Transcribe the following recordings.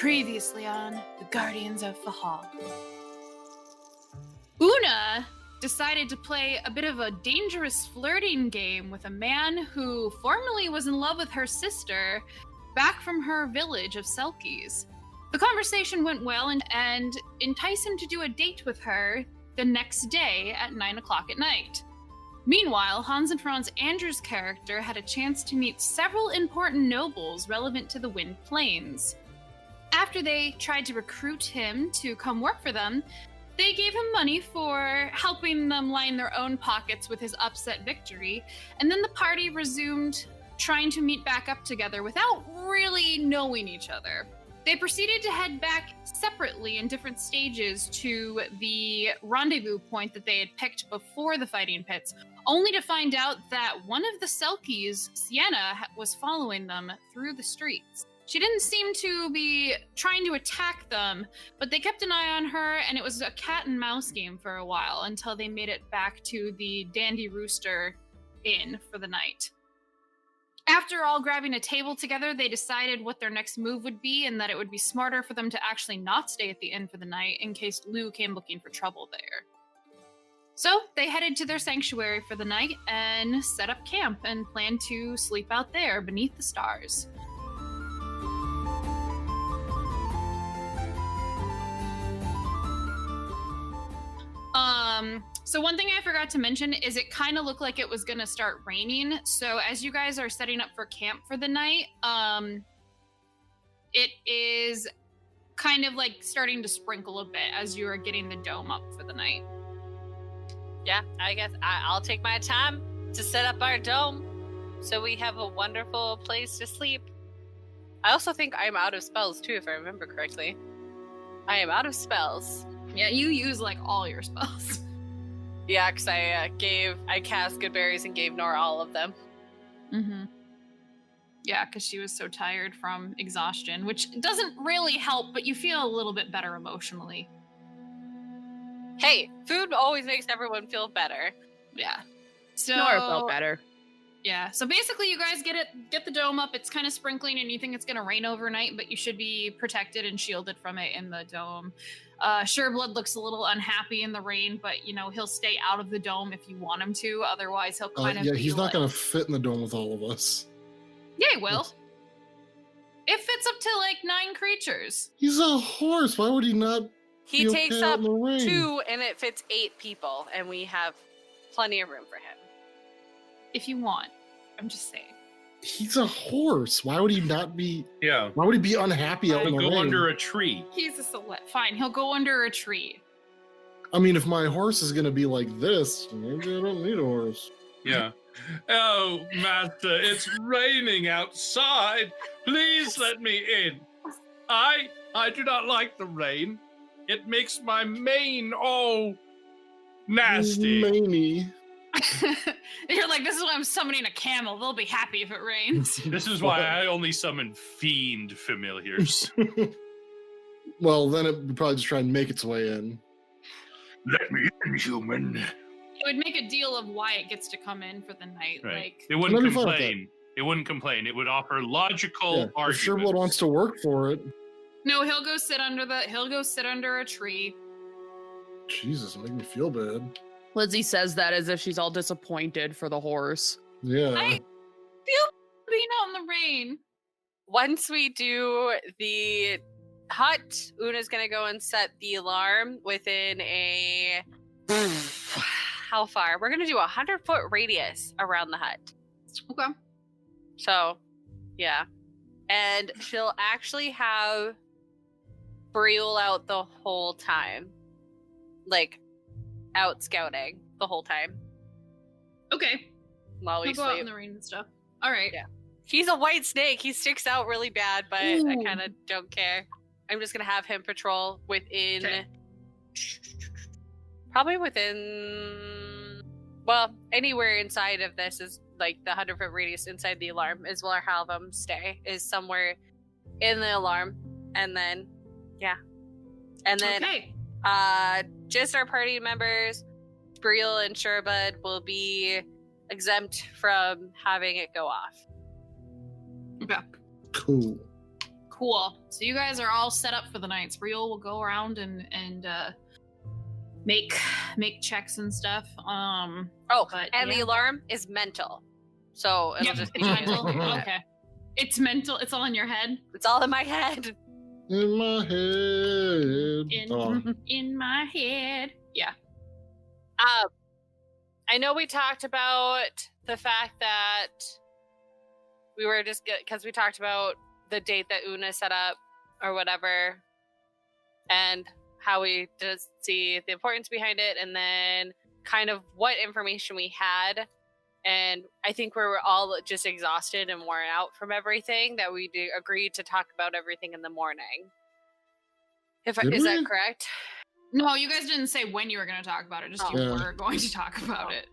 Previously on The Guardians of Fehal. Una decided to play a bit of a dangerous flirting game with a man who formerly was in love with her sister back from her village of Selkies. The conversation went well and enticed him to do a date with her the next day at 9 o'clock at night. Meanwhile, Hans and Franz Andrew's character had a chance to meet several important nobles relevant to the Wind Plains. After they tried to recruit him to come work for them, they gave him money for helping them line their own pockets with his upset victory, and then the party resumed trying to meet back up together without really knowing each other. They proceeded to head back separately in different stages to the rendezvous point that they had picked before the fighting pits, only to find out that one of the Selkies, Sienna, was following them through the streets. She didn't seem to be trying to attack them, but they kept an eye on her, and it was a cat and mouse game for a while until they made it back to the Dandy Rooster Inn for the night. After all grabbing a table together, they decided what their next move would be and that it would be smarter for them to actually not stay at the inn for the night in case Lou came looking for trouble there. So they headed to their sanctuary for the night and set up camp and planned to sleep out there beneath the stars. So one thing I forgot to mention is it kind of looked like it was going to start raining. So as you guys are setting up for camp for the night, it is kind of like starting to sprinkle a bit as you are getting the dome up for the night. Yeah, I guess I'll take my time to set up our dome so we have a wonderful place to sleep. I also think I'm out of spells too, if I remember correctly. I am out of spells. Yeah, you use like all your spells. Yeah, because I cast Good Berries and gave Nora all of them. Mm-hmm. Yeah, because she was so tired from exhaustion, which doesn't really help, but you feel a little bit better emotionally. Hey, food always makes everyone feel better. Yeah. So Nora felt better. Yeah, so basically you guys get the dome up. It's kind of sprinkling and you think it's going to rain overnight, but you should be protected and shielded from it in the dome. Sureblood looks a little unhappy in the rain, but, you know, he'll stay out of the dome if you want him to. Otherwise, he'll kind of he's not going to fit in the dome with all of us. Yeah, he will. It fits up to, like, 9 creatures. He's a horse. Why would he not He be takes okay out up in the rain? 2, and it fits 8 people, and we have plenty of room for him. If you want. I'm just saying. He's a horse. Why would he not be... Yeah. Why would he be unhappy out in He'll the go rain? under a tree. He's a select. Fine, he'll go under a tree. I mean, if my horse is going to be like this, maybe I don't need a horse. Yeah. Oh, master, it's raining outside. Please let me in. I do not like the rain. It makes my mane all nasty. Maney. You're like, this is why I'm summoning a camel. They'll be happy if it rains. This is why I only summon fiend familiars. Well, then it would probably just try and make its way in. Let me in, human. It would make a deal of why it gets to come in for the night. Right. Like, It wouldn't Let me find out complain. It wouldn't complain. It would offer logical If arguments. Sureblood wants to work for it. no, he'll go sit under a tree. Jesus, make me feel bad. Lizzie says that as if she's all disappointed for the horse. Yeah. I feel being out in the rain. Once we do the hut, Una's gonna go and set the alarm within a... How far? We're gonna do a 100-foot radius around the hut. Okay. So, yeah. And she'll actually have Brielle out the whole time. Like, out scouting the whole time Okay. while we He'll go out in sleep. the rain and stuff. All right. Yeah. He's a white snake. He sticks out really bad, but I Ooh. kind of don't care. I'm just going to have him patrol within... Okay. Probably within... Well, anywhere inside of this is like the 100-foot radius inside the alarm is where I'll have him stay. Is somewhere in the alarm. And then, yeah. And then... Okay. Just our party members, Brielle and Sherbud, will be exempt from having it go off. Okay. Cool. Cool. So you guys are all set up for the night. Spriel will go around and make checks and stuff. The yeah. alarm is mental, so it'll just be it's mental. Okay. It's mental. It's all in your head. It's all in my head. In my head. In my head. Yeah. I know we talked about the fact that we were just because we talked about the date that Una set up or whatever, and how we just see the importance behind it, and then kind of what information we had. And I think we were all just exhausted and worn out from everything, that we agreed to talk about everything in the morning. Is that correct? No, you guys didn't say when you were going to talk about it. Just you were going to talk about it.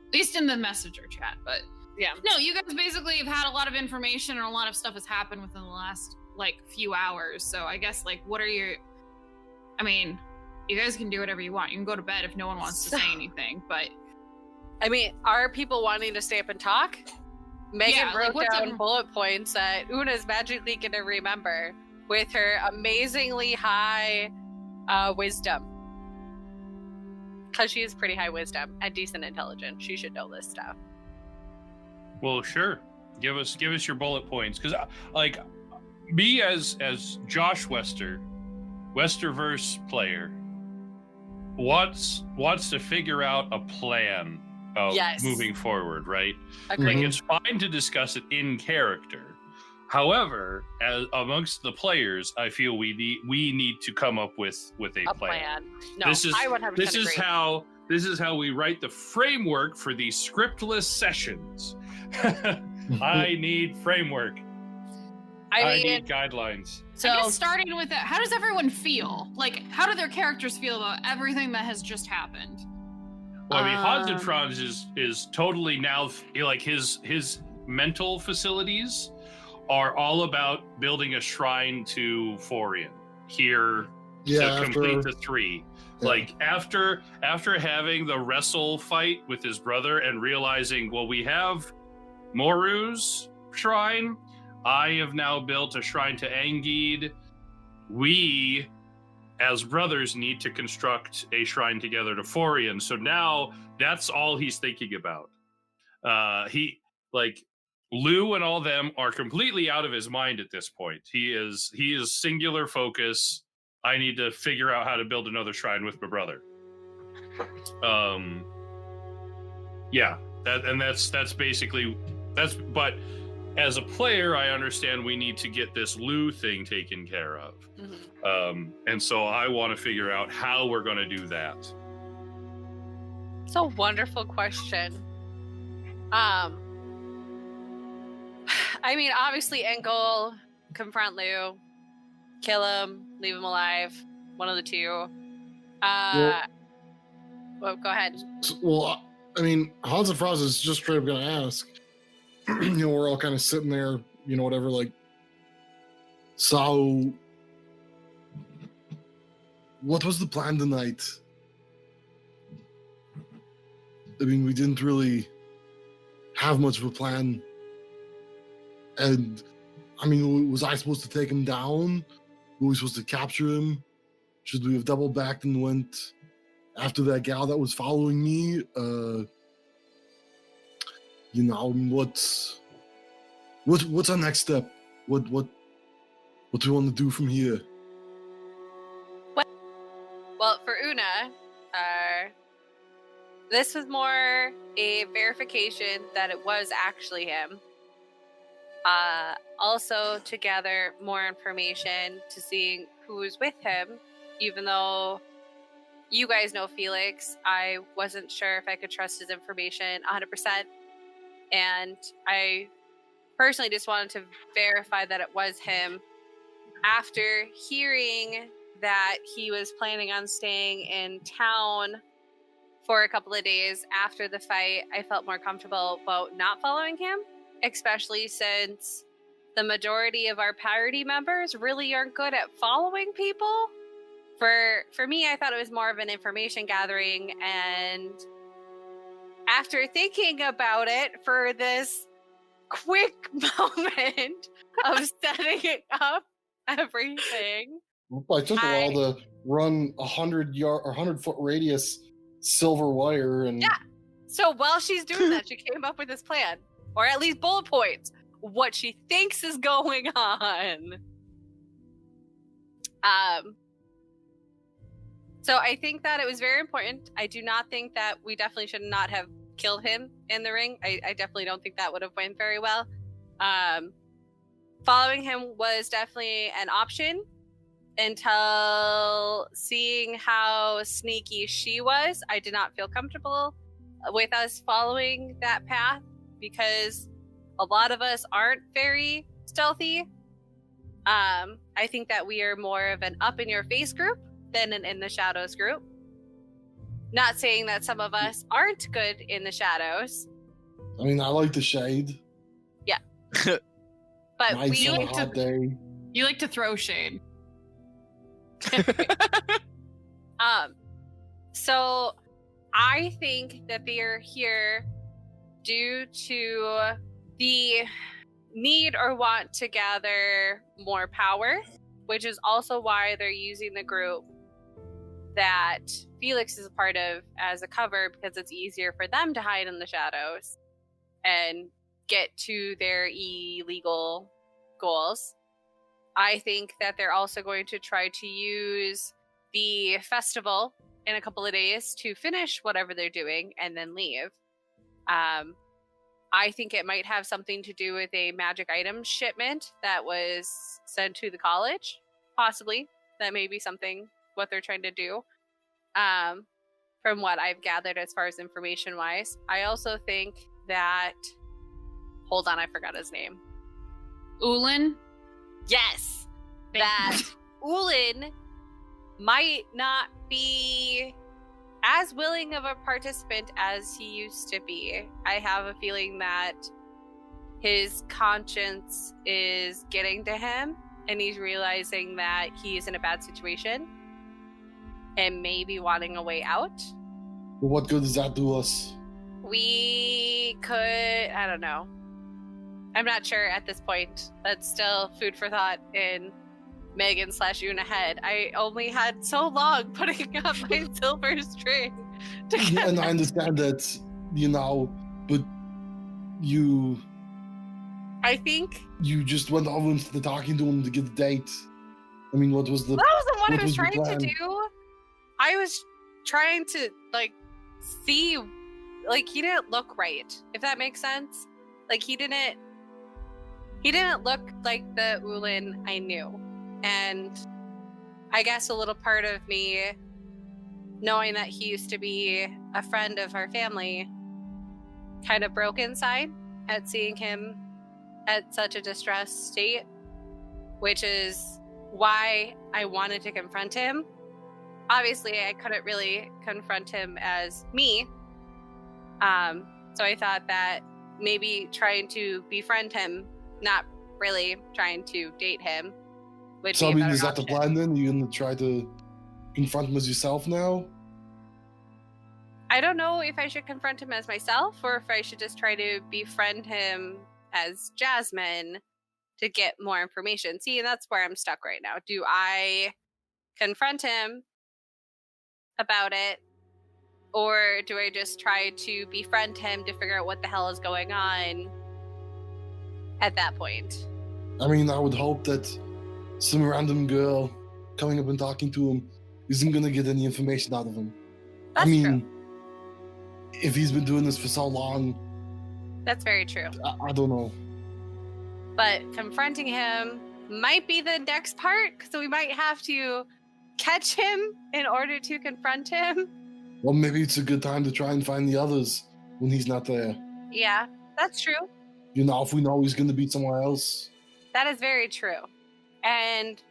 At least in the messenger chat, but yeah. No, you guys basically have had a lot of information and a lot of stuff has happened within the last few hours. So I guess what are your? I mean, you guys can do whatever you want. You can go to bed if no one wants to say anything. But I mean, are people wanting to stay up and talk? Megan wrote down bullet points that Una's magically going to remember with her amazingly high wisdom. Because she is pretty high wisdom and decent intelligence. She should know this stuff. Well, sure. Give us your bullet points, because me as Josh Westerverse player wants to figure out a plan of moving forward, right? Agreed. It's fine to discuss it in character. However, as amongst the players, I feel we need to come up with a plan. No, I 100% agree. This is how we write the framework for these scriptless sessions. I need framework. I need guidelines. So I guess starting with that, how does everyone feel? How do their characters feel about everything that has just happened? Well, I mean, Hans and Franz is totally now his mental facilities are all about building a shrine to Forian here to complete the 3. Yeah. After having the wrestle fight with his brother and realizing, well, we have Moru's shrine. I have now built a shrine to Angeed. We, as brothers, need to construct a shrine together to Forian. So now that's all he's thinking about. Lou and all them are completely out of his mind at this point. He is singular focus. I need to figure out how to build another shrine with my brother. That's basically. But as a player, I understand we need to get this Lou thing taken care of. Mm-hmm. And so I want to figure out how we're going to do that. It's a wonderful question. I mean, obviously, end goal, confront Lou, kill him, leave him alive, one of the two. Well, go ahead. Well, I mean, Hans and Franz is just straight up going to ask. We're all kind of sitting there, whatever, so what was the plan tonight? I mean, we didn't really have much of a plan. And, I mean, was I supposed to take him down? Were we supposed to capture him? Should we have doubled back and went after that gal that was following me? What's our next step? What do we want to do from here? Well, for Una, this was more a verification that it was actually him. Also to gather more information to see who was with him, even though you guys know Felix, I wasn't sure if I could trust his information 100%. And I personally just wanted to verify that it was him. After hearing that he was planning on staying in town for a couple of days after the fight, I felt more comfortable about not following him, especially since the majority of our party members really aren't good at following people. For me, I thought it was more of an information gathering, and after thinking about it for this quick moment, of setting up everything. Well, it took a while to run 100-foot radius silver wire, and Yeah. So while she's doing that, she came up with this plan, or at least bullet points, what she thinks is going on. So I think that it was very important. I do not think that we definitely should not have killed him in the ring. I definitely don't think that would have went very well. Following him was definitely an option until seeing how sneaky she was. I did not feel comfortable with us following that path because a lot of us aren't very stealthy. I think that we are more of an up in your face group than an in the shadows group. Not saying that some of us aren't good in the shadows. I mean, I like the shade. Yeah. But Nice on a like to- hot day. You like to throw shade. So I think that they're here due to the need or want to gather more power, which is also why they're using the group that Felix is a part of as a cover, because it's easier for them to hide in the shadows and get to their illegal goals. I think that they're also going to try to use the festival in a couple of days to finish whatever they're doing and then leave. I think it might have something to do with a magic item shipment that was sent to the college. Possibly. That may be something, what they're trying to do. From what I've gathered as far as information-wise. I also think that... Hold on, I forgot his name. Ualan? Yes! That Ualan might not be as willing of a participant as he used to be. I have a feeling that his conscience is getting to him and he's realizing that he's in a bad situation and maybe wanting a way out. But what good does that do us? We could, I don't know. I'm not sure at this point. That's still food for thought in Megan/Una head. I only had so long putting up my silver string to get And I understand that, but you I think just went over into the talking to him to get the date. I mean, what was the... that wasn't what I what was was the trying to plan? do. I was trying to, see, he didn't look right, if that makes sense. He didn't look like the Ualan I knew. And I guess a little part of me, knowing that he used to be a friend of our family, kind of broke inside at seeing him at such a distressed state, which is why I wanted to confront him. Obviously, I couldn't really confront him as me. So I thought that maybe trying to befriend him, not really trying to date him, would So, be I a mean, better is that the option. plan then? You're going to try to confront him as yourself now? I don't know if I should confront him as myself or if I should just try to befriend him as Jasmine to get more information. See, that's where I'm stuck right now. Do I confront him about it, or do I just try to befriend him to figure out what the hell is going on at that point? I mean, I would hope that some random girl coming up and talking to him isn't going to get any information out of him. That's true. If he's been doing this for so long, That's very true. I don't know. But confronting him might be the next part, so we might have to catch him in order to confront him. Well, maybe it's a good time to try and find the others when he's not there. Yeah, that's true. If we know he's going to be somewhere else. That is very true. And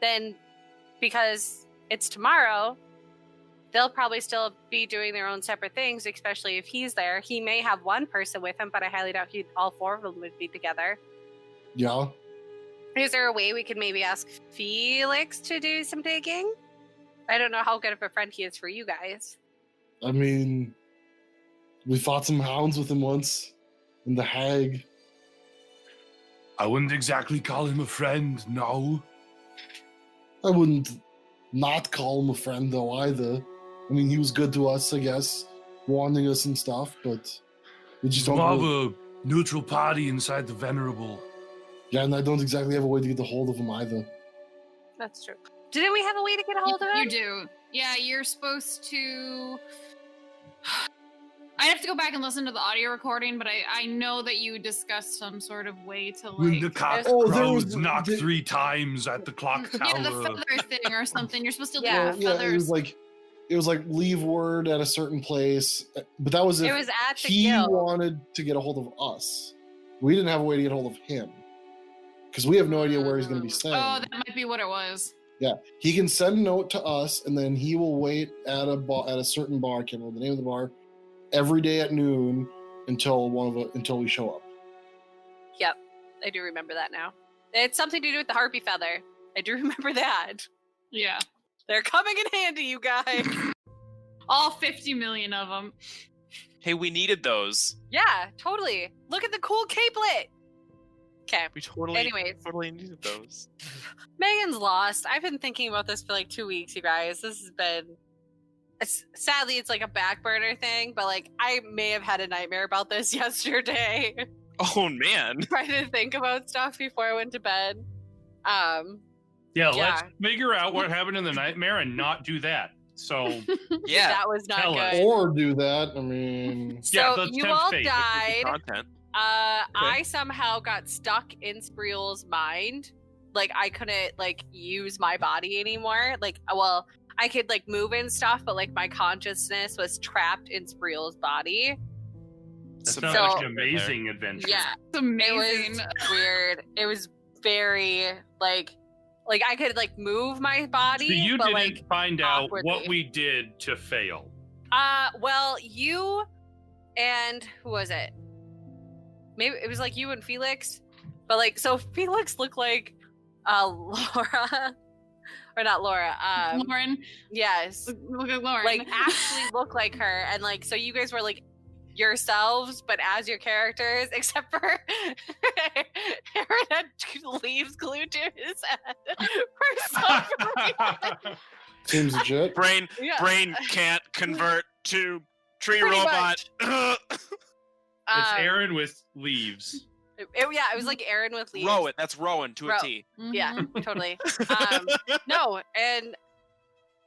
then, because it's tomorrow, they'll probably still be doing their own separate things, especially if he's there. He may have one person with him, but I highly doubt all four of them would be together. Yeah. Is there a way we could maybe ask Felix to do some digging? I don't know how good of a friend he is for you guys. I mean, we fought some hounds with him once in the Hag. I wouldn't exactly call him a friend, no. I wouldn't not call him a friend though either. I mean, he was good to us, I guess, warning us and stuff, but we just He's don't more really- of a neutral party inside the Venerable. Yeah, and I don't exactly have a way to get a hold of him either. That's true. Didn't we have a way to get a hold of him? You do. Yeah, you're supposed to. I have to go back and listen to the audio recording, but I know that you discussed some sort of way to When the like. cock Oh, there crows, was- knock did- 3 times at the clock tower. Yeah, the feather thing or something. You're supposed to leave Yeah. the Yeah, feathers. it was like leave word at a certain place, but that was if It was at the he guild. wanted to get a hold of us. We didn't have a way to get a hold of him because we have no idea where he's going to be staying. Oh, that might be what it was. Yeah, he can send a note to us, and then he will wait at a certain bar. I can't remember the name of the bar. Every day at noon until we show up. Yep, I do remember that now. It's something to do with the harpy feather. I do remember that. Yeah. They're coming in handy, you guys. All 50 million of them. Hey, we needed those. Yeah, totally. Look at the cool capelet. Okay. We totally, Anyways. totally needed those. Megan's lost. I've been thinking about this for like 2 weeks, you guys. This has been. Sadly, it's like a back burner thing, but like I may have had a nightmare about this yesterday. Oh man. Trying to think about stuff before I went to bed. Yeah, Yeah. let's figure out what happened in the nightmare and not do that. So, Yeah. That was not Tell us. good. Or do that. I mean, yeah, So let's you tempt all fate. died. Content. I somehow got stuck in Spreel's mind. Like I couldn't like use my body anymore. Like, well, I could like move and stuff, but like my consciousness was trapped in Spreel's body. That Some sounds So- like an amazing adventure. Yeah, It's amazing. it was weird. It was very like I could like move my body. So you but, didn't like, find out awkwardly. what we did to fail. Well, you and who was it? Maybe it was like you and Felix, but like so Felix looked like Laura, or not Laura. Lauren. Yes, Look at Lauren. like actually looked like her, and like so you guys were like yourselves, but as your characters, except for Aaron had 2 leaves glued to his head for some reason. seems legit. Brain Yeah. brain can't convert to tree Pretty robot. It's Um, Aaron with leaves. yeah, it was like Aaron with leaves. Rowan. That's Rowan to Row. a T. Yeah, Mhm. totally. No, and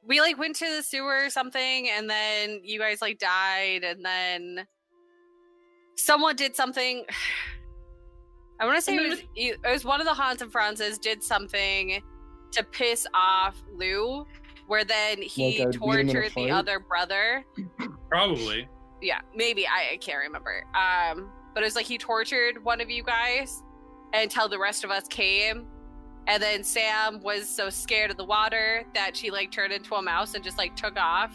we like went to the sewer or something, and then you guys like died, and then someone did something. I want to say it was one of the Hans and Franzes did something to piss off Lou, where then he Like, I'd beat him in a tortured the fight? other brother. Probably. Yeah, maybe I can't remember. But it was like he tortured one of you guys until the rest of us came, and then Sam was so scared of the water that she like turned into a mouse and just like took off.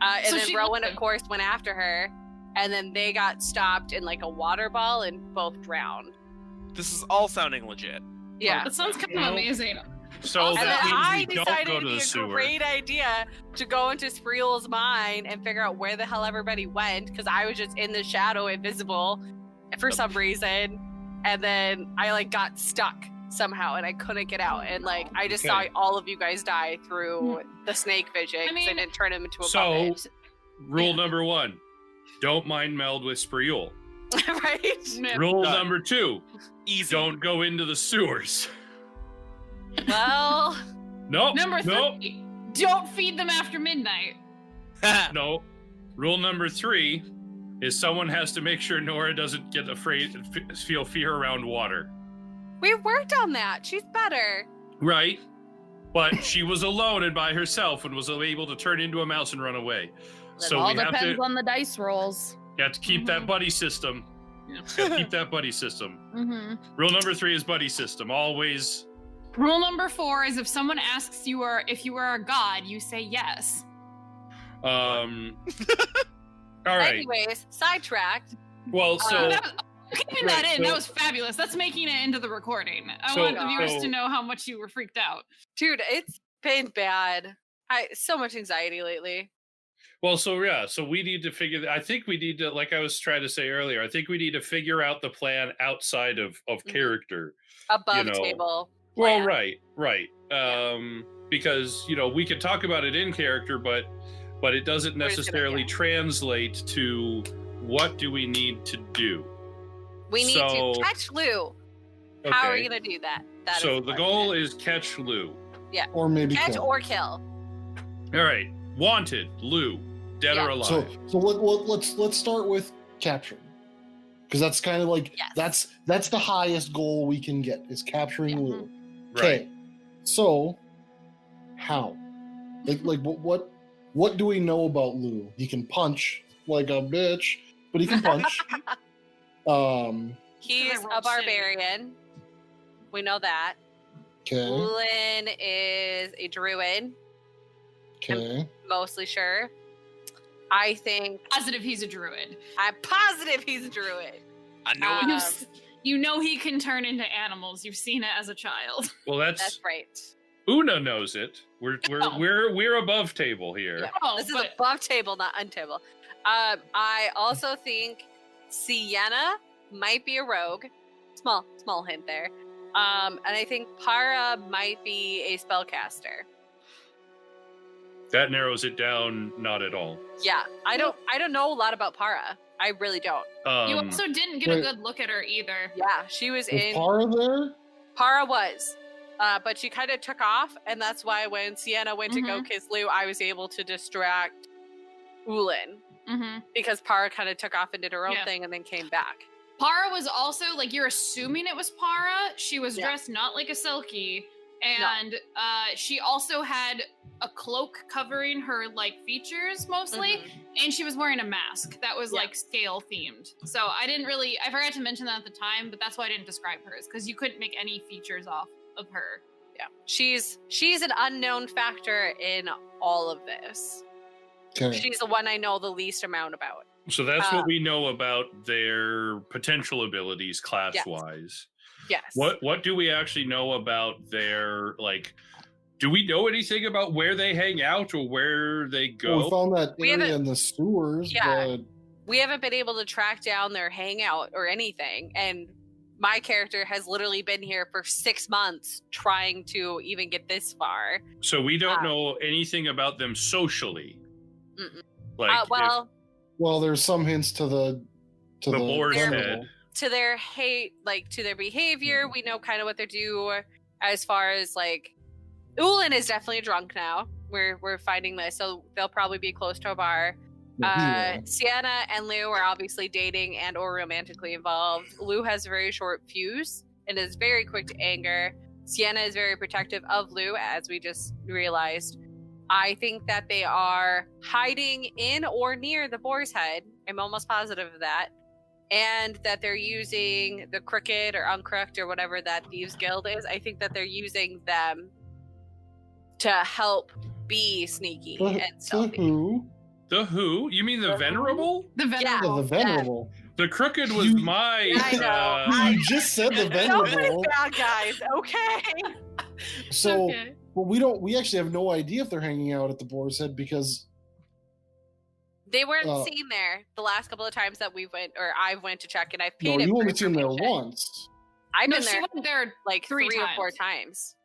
And So then she- Rowan, of course, went after her, and then they got stopped in like a water ball and both drowned. This is all sounding legit. Yeah. That sounds kind of Well, amazing. So And then that I means we don't decided go it'd to be the a sewer. great idea to go into Spreel's mind and figure out where the hell everybody went, because I was just in the shadow, invisible, for some reason, and then I like got stuck somehow and I couldn't get out, and like I just Okay. saw all of you guys die through the snake vision. I 'cause mean- didn't turn him into a So, puppet. rule number 1, don't mind meld with Spreul. Right? Rule Done. number 2, Easy. don't go into the sewers. Well, Nope. Number 3. Nope. Don't feed them after midnight. No. Rule number 3 is someone has to make sure Nora doesn't get afraid, feel fear around water. we worked on that. She's better. Right? But she was alone and by herself and was able to turn into a mouse and run away. So all we have depends to, on the dice rolls. you have to keep that buddy system. Gotta keep that buddy system. Mm-hmm. Rule number 3 is buddy system. Always. Rule number 4 is if someone asks you if you are a god, you say yes. All right. Anyways, sidetracked. Well, so Keeping that Right, in, so- that was fabulous. That's making it into the recording. I So- want the viewers so- to know how much you were freaked out. Dude, it's been bad. So much anxiety lately. Well, so we need to figure. I think we need to, like I was trying to say earlier. I think we need to figure out the plan outside of character. Above know. table. Well, plan. right. Because we can talk about it in character, but it doesn't We're just gonna- necessarily translate to what do we need to do. We need So- to catch Lou. How are we Okay. going to do that? That So is the goal is catch Lou. Or maybe catch kill. or kill. All right, wanted Lou, dead or alive. So let's start with capturing, because that's kind of like Yes. that's the highest goal we can get is capturing Lou. Right. Okay, so how? Like what do we know about Lou? He can punch like a bitch, but he can punch. He's Because I a rolled barbarian. We know that. Okay, Ualan is a druid. okay. Mostly sure. I think Positive he's a druid. I'm positive he's a druid. I know it. You know he can turn into animals. You've seen it as a child. Well, That's right. Una knows it. We're above table here. Yeah. Oh, This is but- above table, not untable. I also think Sienna might be a rogue. Small hint there. And I think Para might be a spellcaster. That narrows it down. Not at all. Yeah, I don't know a lot about Para. I really don't. You also didn't get a wait. good look at her either. Yeah, she was Was in. Para there? Para was. But she kind of took off, and that's why when Sienna went to go kiss Lou, I was able to distract Ualan. Mm-hmm. Because Para kind of took off and did her own Yeah. thing and then came back. Para was also like you're assuming it was Para. She was Yeah. dressed not like a Selkie, and she also had a cloak covering her like features mostly, and she was wearing a mask that was Yeah. like scale themed. So I forgot to mention that at the time, but that's why I didn't describe hers because you couldn't make any features off of her. Yeah, she's an unknown factor in all of this. Okay. She's the one I know the least amount about. So that's what we know about their potential abilities class-wise. Yes. What do we actually know about their do we know anything about where they hang out or where they Well, we go? found that We area haven't- in the sewers, Yeah. but We haven't been able to track down their hangout or anything, and my character has literally been here for 6 months trying to even get this far. So we don't know anything about them socially. Mm-mm. well, there's some hints to the boar's general. head. To their to their behavior, we know kind of what they do as far as Ualan is definitely drunk now. We're finding this, so they'll probably be close to a bar. Sienna and Lou are obviously dating and or romantically involved. Lou has a very short fuse and is very quick to anger. Sienna is very protective of Lou, as we just realized. I think that they are hiding in or near the Boar's Head. I'm almost positive of that. And that they're using the Crooked or Uncrooked or whatever that Thieves Guild is. I think that they're using them to help be sneaky and stealthy. Who? The who? You mean the Venerable? The Yeah. venerable. The venerable. The Crooked was You- my. I know. You just said the Nobody's venerable. bad guys, okay? So, Okay. well, we actually have no idea if they're hanging out at the Boar's Head because They weren't Oh. seen there the last couple of times that I've went to check, and I've no, paid it you for only seen there information. once. I've No, been she there went there like three three or four times. times.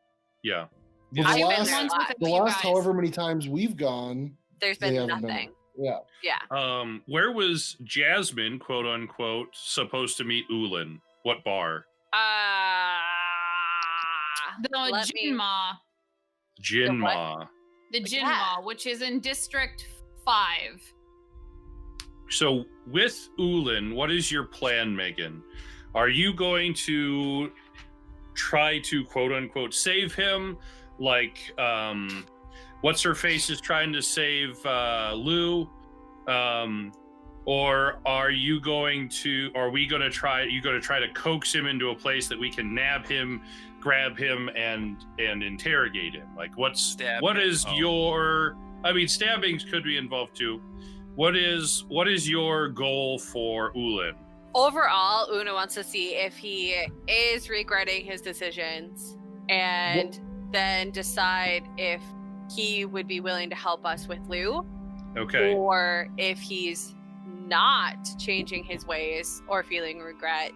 Yeah. But I've the been last, there Once a lot. with the you last guys. however many times we've gone, There's they been haven't been nothing. yeah. Yeah. Where was Jasmine, quote unquote, supposed to meet Ualan? What bar? The Let me- Jinma. Jinma. The Jinma, Yeah. which is in District 5. So with Ualan, what is your plan, Megan? Are you going to try to quote unquote save him, what's her face is trying to save Lou, or are you going to? Are we going to try? You going to try to coax him into a place that we can nab him, grab him, and interrogate him? What Stab is him. Oh. your? I mean, stabbings could be involved too. What is your goal for Ualan? Overall, Una wants to see if he is regretting his decisions and then decide if he would be willing to help us with Lou. Okay. or if he's not changing his ways or feeling regret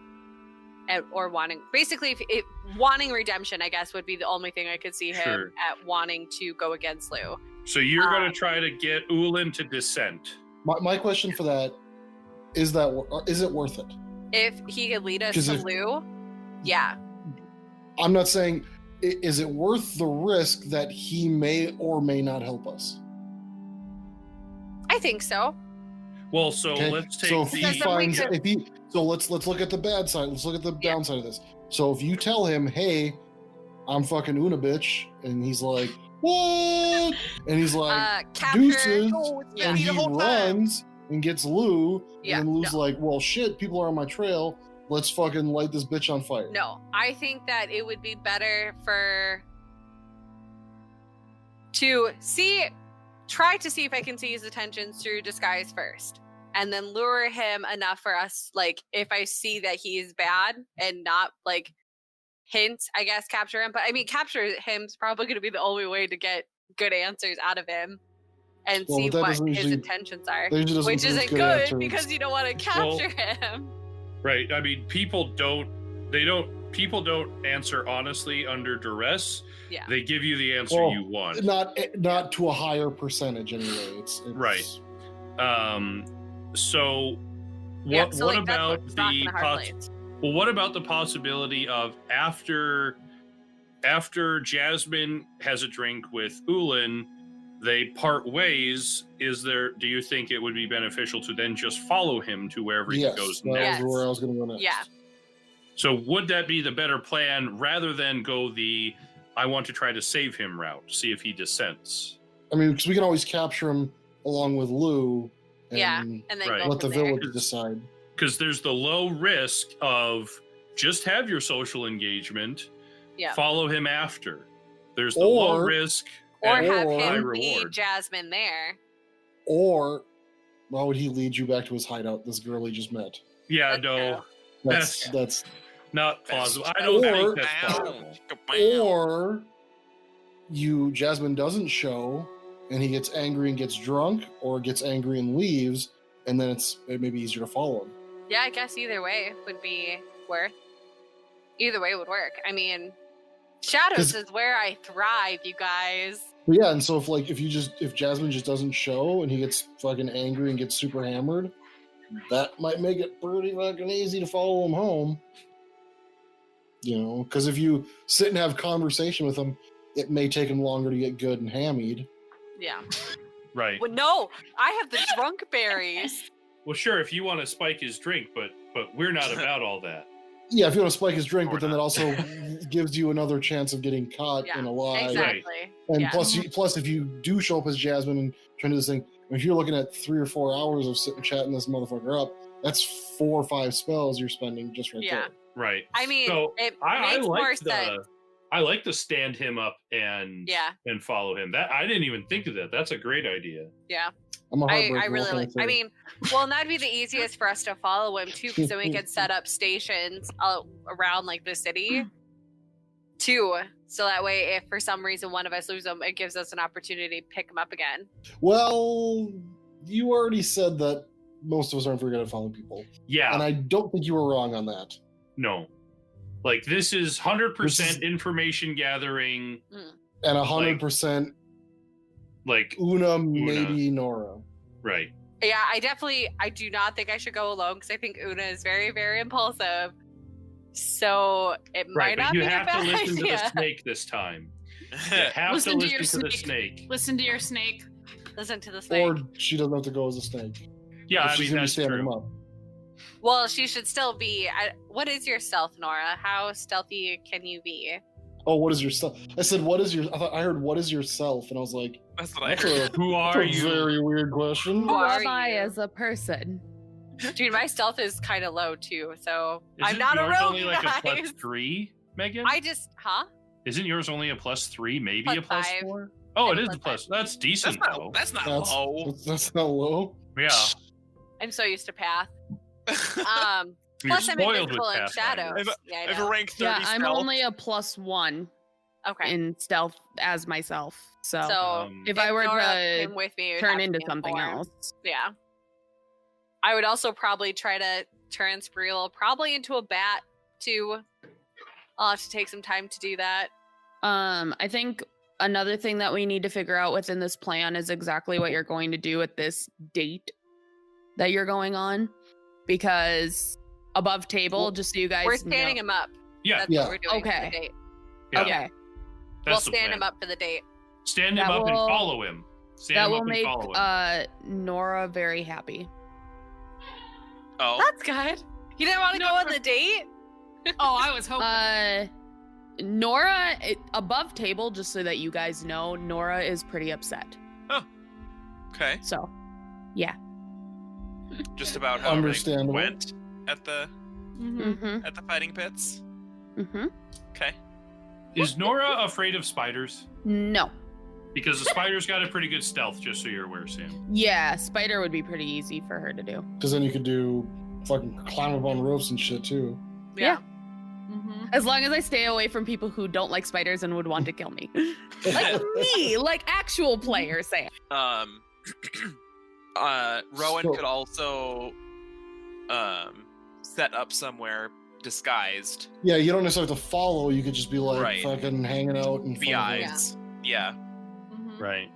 or wanting, basically, if wanting redemption, I guess, would be the only thing I could see him Sure. at wanting to go against Lou. So you're going to try to get Ualan to dissent. My question for that is it worth it? If he could lead us 'Cause to if- Lou, yeah. I'm not saying is it worth the risk that he may or may not help us. I think so. Well, so Okay? let's take So if the. he finds, let's look at the bad side. Let's look at the downside of this. So if you tell him, "Hey, I'm fucking Una bitch," and he's like, "What?" and he's like, Capture. "Deuces," Yeah. and he runs and gets Lou, Yeah, and Lou's no. like, "Well, shit, people are on my trail. Let's fucking light this bitch on fire." No, I think that it would be better to try to see if I can see his intentions through disguise first, and then lure him enough for us, like, if I see that he is bad and not, like, hint, I guess, capture him. But I mean, capture him's probably going to be the only way to get good answers out of him and Well, see but that what doesn't his usually- intentions are, That usually doesn't which produce isn't good answers. because you don't want to capture him. Right. I mean, people don't answer honestly under duress. Yeah. They give you the answer Well, you want. Not to a higher percentage anyway. It's Right. So Yeah, what so, what like, that's about what's rocking the hard place. well, what about the possibility of after Jasmine has a drink with Ualan, they part ways? Do you think it would be beneficial to then just follow him to wherever yes, he goes that next? was where I was going to go next. Yeah. So would that be the better plan rather than go the I want to try to save him route, see if he dissents? I mean, because we can always capture him along with Lou. And Yeah, and then Right. go let the from there. village decide. Because there's the low risk of just have your social engagement, Yeah. follow him after. There's the low Or- risk Or and have high him lead reward. Jasmine there. Or why would he lead you back to his hideout, this girl he just met? Yeah, That's no, That's not plausible. I don't Or- think that's plausible. or Jasmine doesn't show and he gets angry and gets drunk, or gets angry and leaves, and then it may be easier to follow him. Yeah, I guess either way would be worth. Either way would work. I mean, shadows 'Cause- is where I thrive, you guys. But yeah, and so if Jasmine just doesn't show and he gets fucking angry and gets super hammered, that might make it pretty fucking easy to follow him home. You know, because if you sit and have conversation with him, it may take him longer to get good and hammied. Yeah. Right. Well, no, I have the drunk berries. Well, sure, if you want to spike his drink, but we're not about all that. Yeah, if you want to spike his drink, Or but then not. that also gives you another chance of getting caught Yeah, and alive. Exactly. And Yeah. plus, if you do show up as Jasmine and trying to do this thing, if you're looking at 3 or 4 hours of sitting chatting this motherfucker up, that's 4 or 5 spells you're spending just right Yeah. there. Right. I mean, So, it I makes more like sense. I like to stand him up and Yeah. and follow him. That I didn't even think of that. That's a great idea. Yeah. I'm a I heartbreaker. really what can like. say? I mean, well, and that'd be the easiest for us to follow him too, because then we could set up stations around like the city, too. So that way, if for some reason one of us lose him, it gives us an opportunity to pick him up again. Well, you already said that most of us aren't very good at following people, Yeah. and I don't think you were wrong on that. No. Like this is 100% This is- information gathering. And 100% Like Una, maybe Nora. right. Yeah, I do not think I should go alone because I think Una is very, very impulsive. So it Right. might not But you be a have to bad listen to idea. the snake this time. You have Listen to to your listen to the snake. snake. Listen to your snake. Listen to the snake. Or she doesn't have to go as a snake. Yeah, If I she's mean gonna be that's standing him true. up. Well, she should still be. What is your stealth, Nora? How stealthy can you be? Oh, what is your self? I said, what is your? I heard, what is yourself? And I was like, That's what I that's heard. a, Who that's are a you? very weird question. Who Who are am I you? as a person? Dude, my stealth is kind of low too, so I'm Isn't not a yours rogue, only you like guys. a +3, Megan? Huh? Isn't yours only a +3, maybe Plus a five. +4? Oh, And it a is a +5. plus. That's decent though. That's not That's, low. that's not low. Yeah. I'm so used to path. You're Plus I'm spoiled invisible with in Pathfinder. shadows. Yeah, I I have know. a rank 30 Yeah, I'm spell. only a +1. Okay. in stealth as myself. So, So if I were Nora to came with me, it would turn have to into be in something form. else. Yeah. I would also probably try to turn Spreel probably into a bat too. I'll have to take some time to do that. I think another thing that we need to figure out within this plan is exactly what you're going to do at this date that you're going on, because above table, just so you guys We're standing know. him up. Yeah, That's Yeah. what we're doing for Okay. the date. yeah. Okay, We'll That's the stand plan. him up for the date. Stand him That up and will- follow him. Stand that him will up and make follow him. Nora very happy. Oh, That's good. You didn't want to No, go on for- the date? Oh, I was hoping. Nora, above table, just so that you guys know, Nora is pretty upset. okay. So, yeah. Just about how everything Understandable. went at the Mm-hmm. at the fighting pits. Mm-hmm. Okay. Is Nora afraid of spiders? No. Because the spider's got a pretty good stealth, just so you're aware, Sam. Yeah, spider would be pretty easy for her to do. Because then you could do fucking climb up on roofs and shit too. Yeah. Mhm. As long as I stay away from people who don't like spiders and would want to kill me. Like me, like actual players, Sam. Rowan So- could also set up somewhere disguised. Yeah, you don't necessarily have to follow. You could just be like Right. fucking hanging out in Be front of it. eyes. Yeah. Mhm. Right.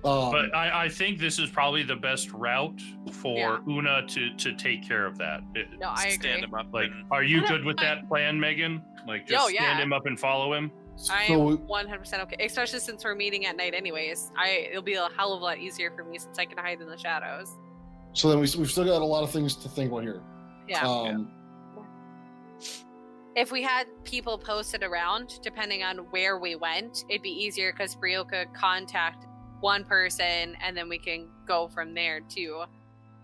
Um, But I think this is probably the best route for Yeah. Una to take care of that. No, I agree. Stand him up. Like, and, are you good with that plan, Megan? Like, just Oh, yeah. stand him up and follow him? I so am 100% okay, especially since we're meeting at night anyways. It'll be a hell of a lot easier for me since I can hide in the shadows. so then we've still got a lot of things to think about here. Yeah. If we had people posted around, depending on where we went, it'd be easier because Brio could contact one person and then we can go from there too.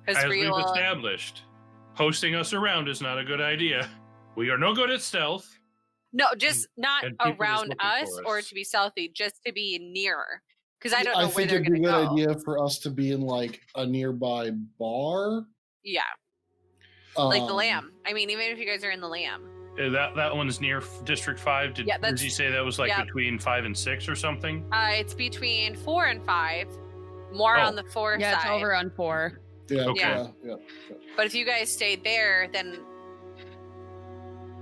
Because As we've Brio, established, posting us around is not a good idea. We are no good at stealth. no, just not and people just around looking us for or us. to be stealthy, just to be nearer. Because I don't know I where think they're it'd be a gonna good go. idea for us to be in like a nearby bar. Yeah, like the Um, Lamb. I mean, even if you guys are in the Lamb. That one's near District 5. Did Yeah, that's- you say that was like yeah. between 5 and 6 or something? It's between 4 and 5, more Oh. on the 4 Yeah, it's side. over on 4. Yeah, Okay. yeah. But if you guys stayed there, then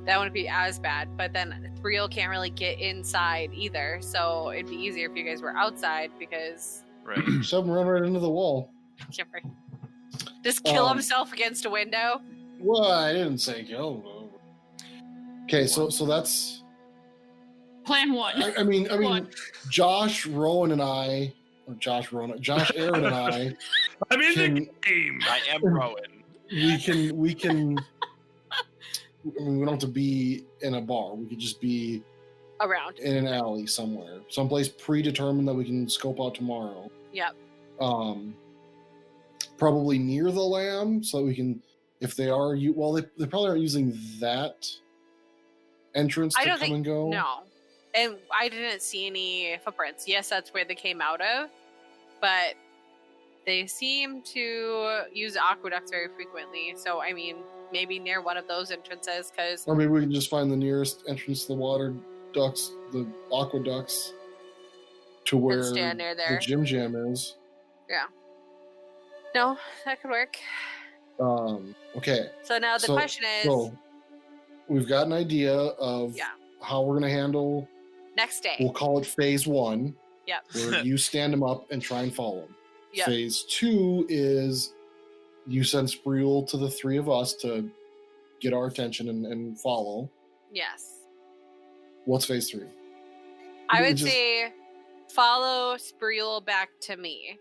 that wouldn't be as bad. But then Real can't really get inside either, so it'd be easier if you guys were outside because right. Shove him run right into the wall. just kill Um, himself against a window. Well, I didn't say kill. Okay, so that's. Plan one. I mean, One. Josh, Aaron, and I. I'm in Can- the game. I am Rowan. We can. I mean, we don't have to be in a bar. We could just be Around. in an alley somewhere, someplace predetermined that we can scope out tomorrow. Yep. Probably near the Lamb, so that we can, if they are, they probably aren't using that entrance I to don't come think and go. no. And I didn't see any footprints. Yes, that's where they came out of, but they seem to use aqueducts very frequently. So I mean, maybe near one of those entrances, because Or maybe we can just find the nearest entrance to the water ducts, the aqueducts, to where stand near there. the Jim Jam is. No, that could work. Okay, So now the So- question is, so we've got an idea of Yeah. how we're going to handle. next day. We'll call it phase 1. Yep. Where you stand them up and try and follow them. Yep. Phase 2 is you send Spreel to the 3 of us to get our attention and follow. Yes. What's phase 3? I We would just- say follow Spreel back to me.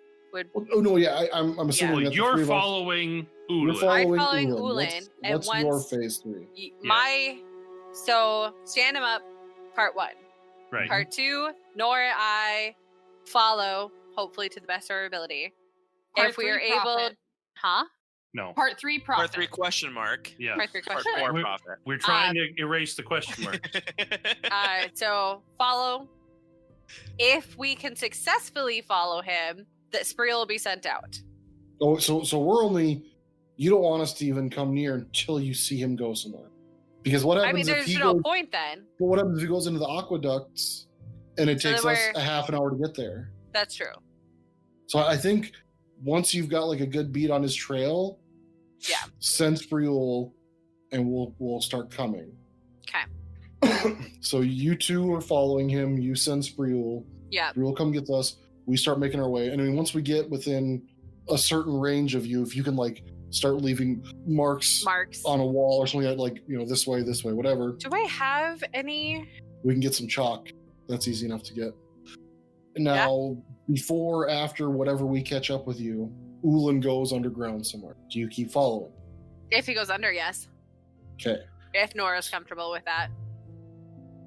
Oh no, yeah, I'm assuming Well, that the you're 3 of us- following You're Ualan. following following Ualan. Ualan, and What's your once- phase 3? So stand him up, part 1. Right. Part 2, Nora, I follow, hopefully to the best of our ability. Part if we 3 are able, profit. huh? No. Part 3 Part profit. 3 question mark. Yeah. Part 3 Part question. 4 We're- profit. We're trying to erase the question mark. So follow. If we can successfully follow him, that Spreel will be sent out. Oh, so we're only. You don't want us to even come near until you see him go somewhere. Because what I happens mean, if there's he no goes? point then. But what happens if he goes into the aqueducts And it So takes then us we're- a half an hour to get there. That's true. So I think once you've got like a good beat on his trail, Yeah. send Spreul and we'll start coming. Okay. So you two are following him, you send Spreul. Yeah. Spreul come gets us. We start making our way. And I mean, once we get within a certain range of you, if you can like start leaving marks on a wall or something like, you know, this way, whatever, Do I have any? we can get some chalk. That's easy enough to get. Now, before, after, whatever we catch up with you, Ualan goes underground somewhere. Do you keep following? If he goes under, yes. Okay. If Nora's comfortable with that.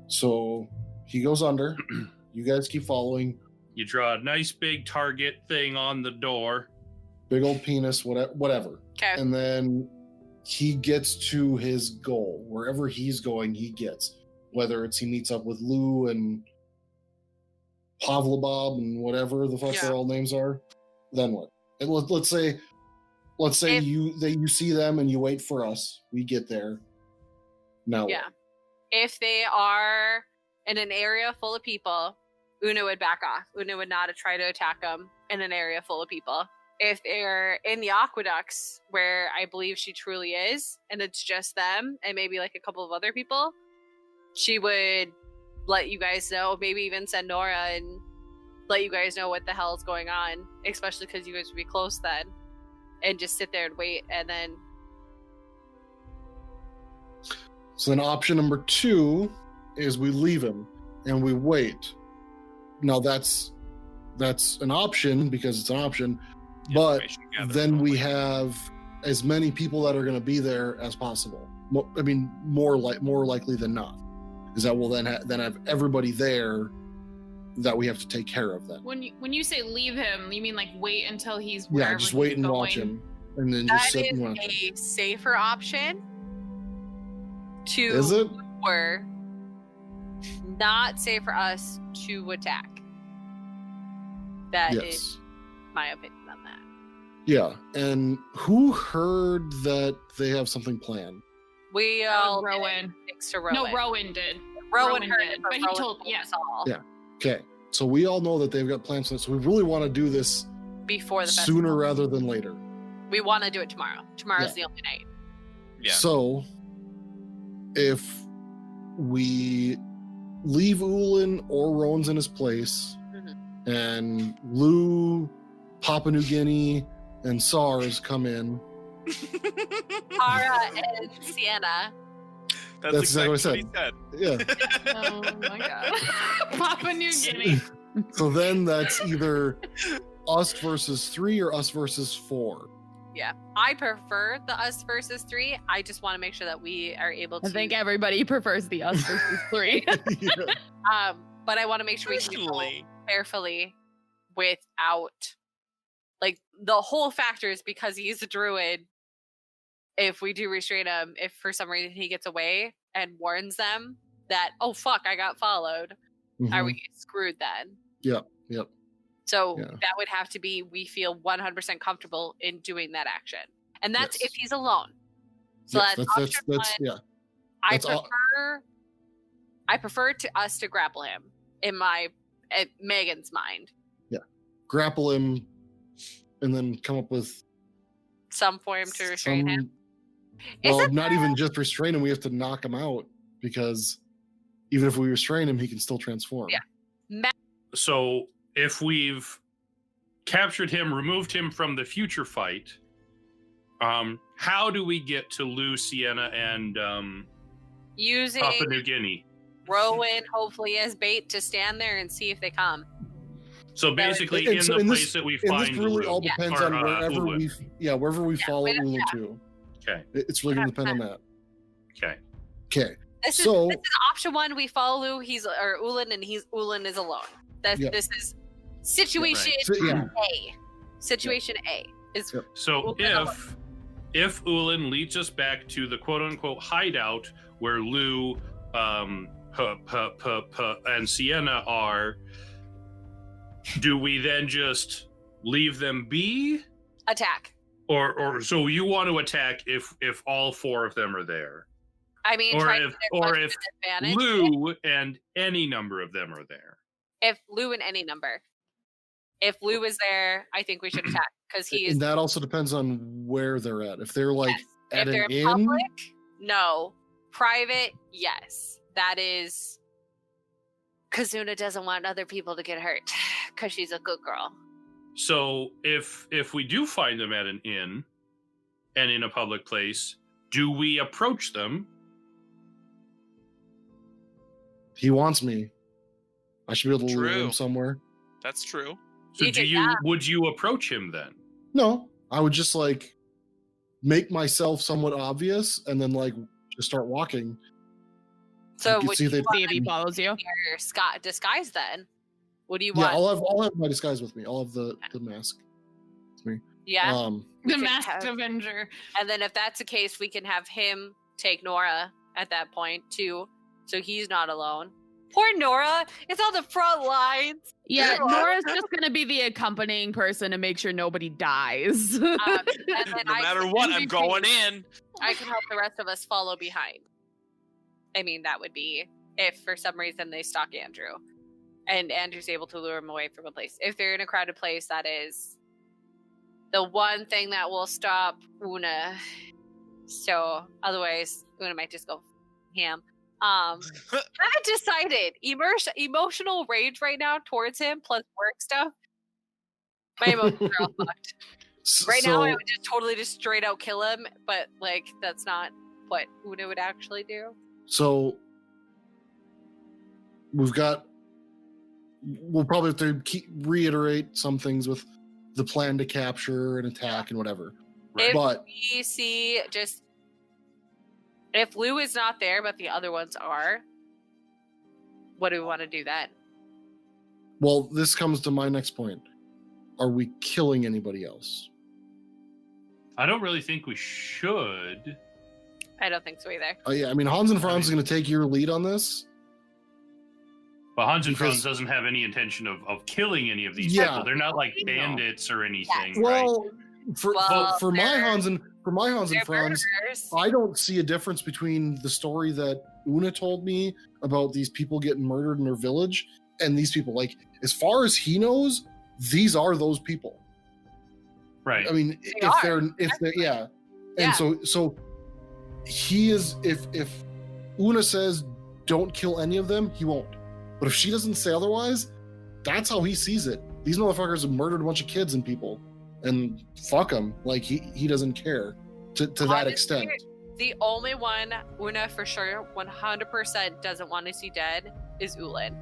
So he goes under. You guys keep following. You draw a nice big target thing on the door. Big old penis, whatever. Okay. And then he gets to his goal. Wherever he's going, he gets. Whether it's he meets up with Lou and Pavlobob and whatever the fuck their all names are, then what? And let's say If- you see them and you wait for us. We get there. Now what? Yeah. If they are in an area full of people, Una would back off. Una would not try to attack them in an area full of people. If they're in the aqueducts, where I believe she truly is, and it's just them and maybe like a couple of other people, she would let you guys know, maybe even send Nora and let you guys know what the hell is going on, especially because you guys would be close then, and just sit there and wait, and then So then option number 2 is we leave him and we wait. Now that's an option because it's an option, but Information gathered then from we like- have as many people that are going to be there as possible. I mean, more likely than not, is that we'll then have everybody there that we have to take care of. Then When you say leave him, you mean like wait until he's yeah, wherever just he's wait and going? watch him, and then just that sit is and watch him. a safer option to Is it? or not safe for us to attack. That is Yes. my opinion on that. Yeah, and who heard that they have something planned? We That was all Rowan. thanks to Rowan. No, Rowan did. Rowan Rowan heard did, it, but he Rowan told- told yeah. us all Yeah. Okay, so we all know that they've got plans for this. So we really want to do this before the sooner festival. rather than later. We want to do it tomorrow. Tomorrow's Yeah. the only night. Yeah. So if we leave Ualan or Rowan's in his place, Mhm. and Lou, Papua New Guinea, and SARS come in, Tara and Sienna. That's exactly what I he said. yeah. Oh my god. Papua New Guinea. So then that's either us versus 3 or us versus 4. Yeah. I prefer the us versus 3. I just want to make sure that we are able to I think everybody prefers the us versus 3. Yeah. but I want to make sure we can control Personally, carefully without like the whole factor is because he's a druid. If we do restrain him, if for some reason he gets away and warns them that, oh fuck, I got followed, are Mhm. we screwed then? Yep. So Yeah. that would have to be we feel 100% comfortable in doing that action. And that's Yes. if he's alone. So Yes, that's option that's one. yeah. I that's all- prefer to us to grapple him in Megan's mind. Grapple him, and then come up with Some form to restrain some. him. Is Well, it not even just restrain him. We have to knock him out because even if we restrain him, he can still transform. Yeah. So if we've captured him, removed him from the future fight, how do we get to Lou, Sienna, and using Papua New Guinea? Rowan hopefully as bait to stand there and see if they come. So basically, And in so the in place this- that we And find this really Lou. all Yeah. depends Or, on wherever Ualan. wherever we follow we don't- Ualan to. Okay. It's really going to depend on that. Okay. Okay. This So- is option one. We follow Lou. Ualan, and Ualan is alone. Yeah. This is situation So, yeah. A. Situation A is Yep. So Ualan if Ualan leads us back to the quote unquote hideout where Lou, and Sienna are, do we then just leave them be? attack. Or so you want to attack if all 4 of them are there? I mean, Or try if- to get or much if advantage. Lou and any number of them are there. If Lou in any number. If Lou is there, I think we should attack because he's. And that also depends on where they're at. If they're like Yes. at If they're an in inn, public, no. Private, yes. That is. Kazuna doesn't want other people to get hurt because she's a good girl. So if we do find them at an inn and in a public place, do we approach them? he wants me. I should be able to lure True. him somewhere. That's true. So You do can- you yeah. would you approach him then? No, I would just like make myself somewhat obvious and then like just start walking. So You can would see you they- want See if he follows you. your disguise then? What do you Yeah, want? I'll have my disguise with me. I'll have the mask with me. Yeah. The can Masked have- Avenger. And then if that's the case, we can have him take Nora at that point too, so he's not alone. Poor Nora, it's on the front lines. Yeah, Yeah. Nora's just gonna be the accompanying person to make sure nobody dies. And then No matter what, I'm going in. I can help the rest of us follow behind. I mean, that would be if for some reason they stalk Andrew, and Andrew's able to lure him away from a place. If they're in a crowded place, that is the one thing that will stop Una. So otherwise, Una might just go ham. I decided emotional rage right now towards him plus work stuff. My emotions are all fucked. Right now, I would just totally just straight out kill him, but like that's not what Una would actually do. So we'll probably have to reiterate some things with the plan to capture and attack and whatever. If But we see just if Lou is not there, but the other ones are, what do we want to do then? well, this comes to my next point. Are we killing anybody else? I don't really think we should. I don't think so either. Yeah, I mean, Hans and Franz is going to take your lead on this. But Hans and Because- Franz doesn't have any intention of killing any of these Yeah. people. They're not like No. bandits or anything, right? Well, for my they're- Hans and They're Franz, murderers. I don't see a difference between the story that Una told me about these people getting murdered in their village and these people. Like, as far as he knows, these are those people. Right. I mean, They if are. they're yeah. Yeah. And so he is if Una says don't kill any of them, he won't. But if she doesn't say otherwise, that's how he sees it. These motherfuckers have murdered a bunch of kids and people, and fuck them. Like he doesn't care to that Honestly, extent. The only one Una for sure 100% doesn't want to see dead is Ualan.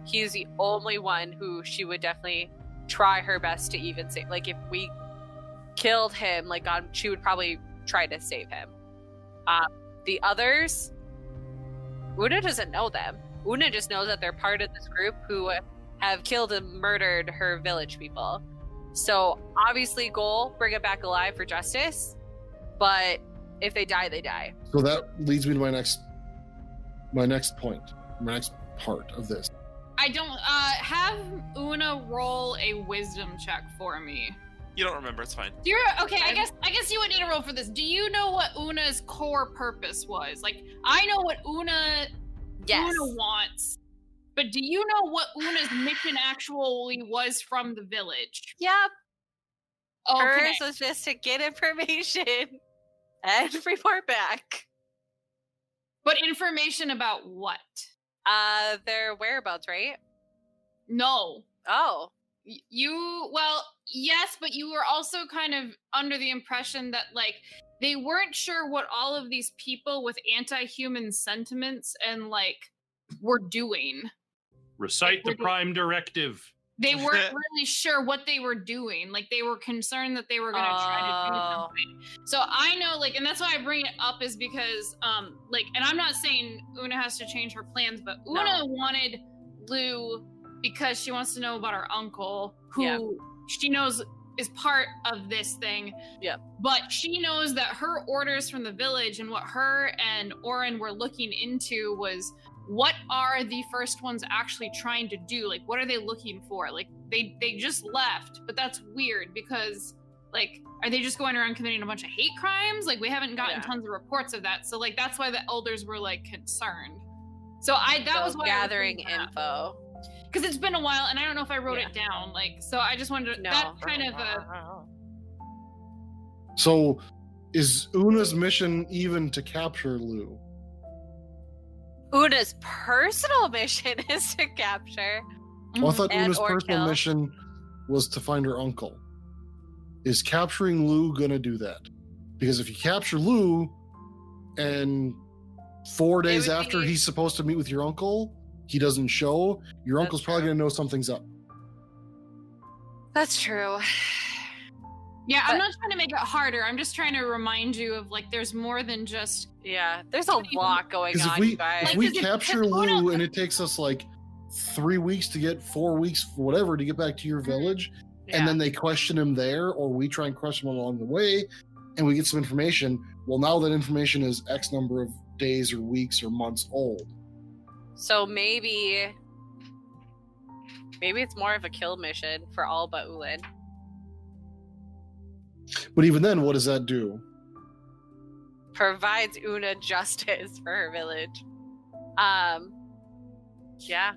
He's the only one who she would definitely try her best to even save. Like if we killed him, like God, she would probably try to save him. The others, Una doesn't know them. Una just knows that they're part of this group who have killed and murdered her village people. So obviously, goal, bring it back alive for justice. But if they die, they die. So that leads me to my next point, my next part of this. I don't have Una roll a wisdom check for me. You don't remember, it's fine. You're okay. I guess you would need a roll for this. Do you know what Una's core purpose was? Like, I know what Una wants, but do you know what Una's mission actually was from the village? Yep. Okay. Hers was just to get information and report back. But information about what? Their whereabouts, right? No. Oh. Well, yes, but you were also kind of under the impression that, like, they weren't sure what all of these people with anti-human sentiments and, like, were doing. Recite the prime directive. They weren't really sure what they were doing. Like, they were concerned that they were going to try to do Oh. something. So I know, like, and that's why I bring it up is because, like, and I'm not saying Una has to change her plans, but Una wanted Lou because she wants to know about her uncle, who she knows is part of this thing. Yeah. But she knows that her orders from the village and what her and Oren were looking into was, what are the first ones actually trying to do? Like, what are they looking for? Like, they just left, but that's weird because, like, are they just going around committing a bunch of hate crimes? Like, we haven't gotten tons of reports of that. So, like, that's why the elders were, like, concerned. So that was why gathering info. because it's been a while, and I don't know if I wrote it down. Like, so I just wanted to. No. That's kind of a. So, is Una's mission even to capture Lou? Una's personal mission is to capture. Well, I thought And Una's or personal kill. mission was to find her uncle. Is capturing Lou gonna do that? Because if you capture Lou, and 4 days would after be- he's supposed to meet with your uncle, he doesn't show, your That's uncle's probably true. gonna know something's up. That's true. Yeah, I'm But- not trying to make it harder. I'm just trying to remind you of like, there's more than just. Yeah, there's a lot going Because on, if we you guys. if we Like, 'cause capture if Una- Lou and it takes us like 3 weeks to get 4 weeks, whatever, to get back to your village, and then they question him there, or we try and question him along the way, and we get some information. Well, now that information is X number of days or weeks or months old. So maybe it's more of a kill mission for all but Ualan. But even then, what does that do? Provides Una justice for her village. Yeah.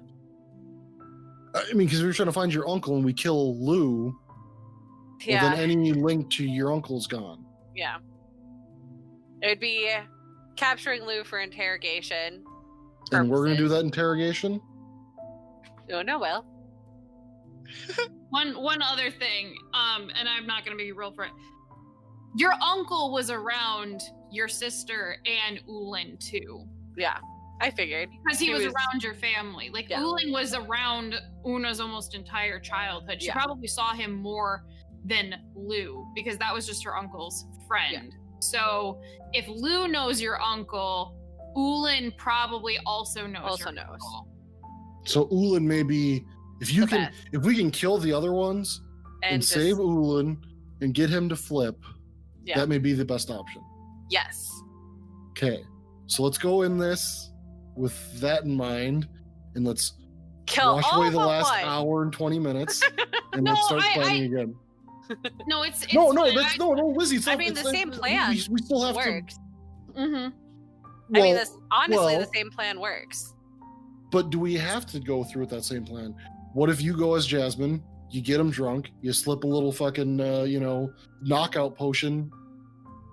I mean, because we're trying to find your uncle and we kill Lou, Yeah. well, then any link to your uncle's gone. Yeah. It would be capturing Lou for interrogation. And we're going to do purposes. that interrogation? Una will. One other thing, and I'm not gonna be real for it. Your uncle was around your sister and Ualan too, Yeah. I figured. because he was around your family. Like Yeah. Ualan was around Una's almost entire childhood. She Yeah. probably saw him more than Lou, because that was just her uncle's friend. So if Lou knows your uncle, Ualan probably also knows. Also your knows. uncle. So Ualan may be, if you The can, best. if we can kill the other ones and just- save Ualan and get him to flip, Yeah. that may be the best option. Yes. Okay, so let's go in this with that in mind, and let's Kill wash all away the but last one. hour and 20 minutes, and No, let's start I- planning again. No, it's No, fine. that's no, Lizzie. It's I not- mean, it's the not- same plan We still have works. to. Mhm. I mean, Well, honestly, well- the same plan works. But do we have to go through with that same plan? What if you go as Jasmine, you get him drunk, you slip a little fucking, knockout potion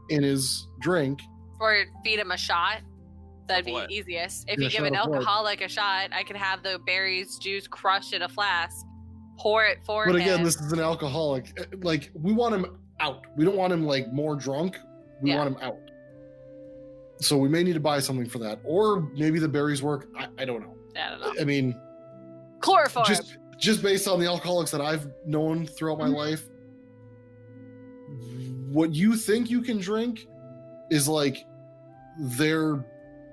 in his drink, Or feed him a shot. That'd Of be what? easiest. If Yeah, you give shot an of what? alcoholic a shot, I could have the berries juice crushed in a flask, pour it for but him. again, this is an alcoholic. Like, we want him out. We don't want him, like, more drunk. We Yeah. want him out. So we may need to buy something for that. Or maybe the berries work. I don't know. I don't know. I mean, Chloroform. just based on the alcoholics that I've known throughout my life, what you think you can drink is like their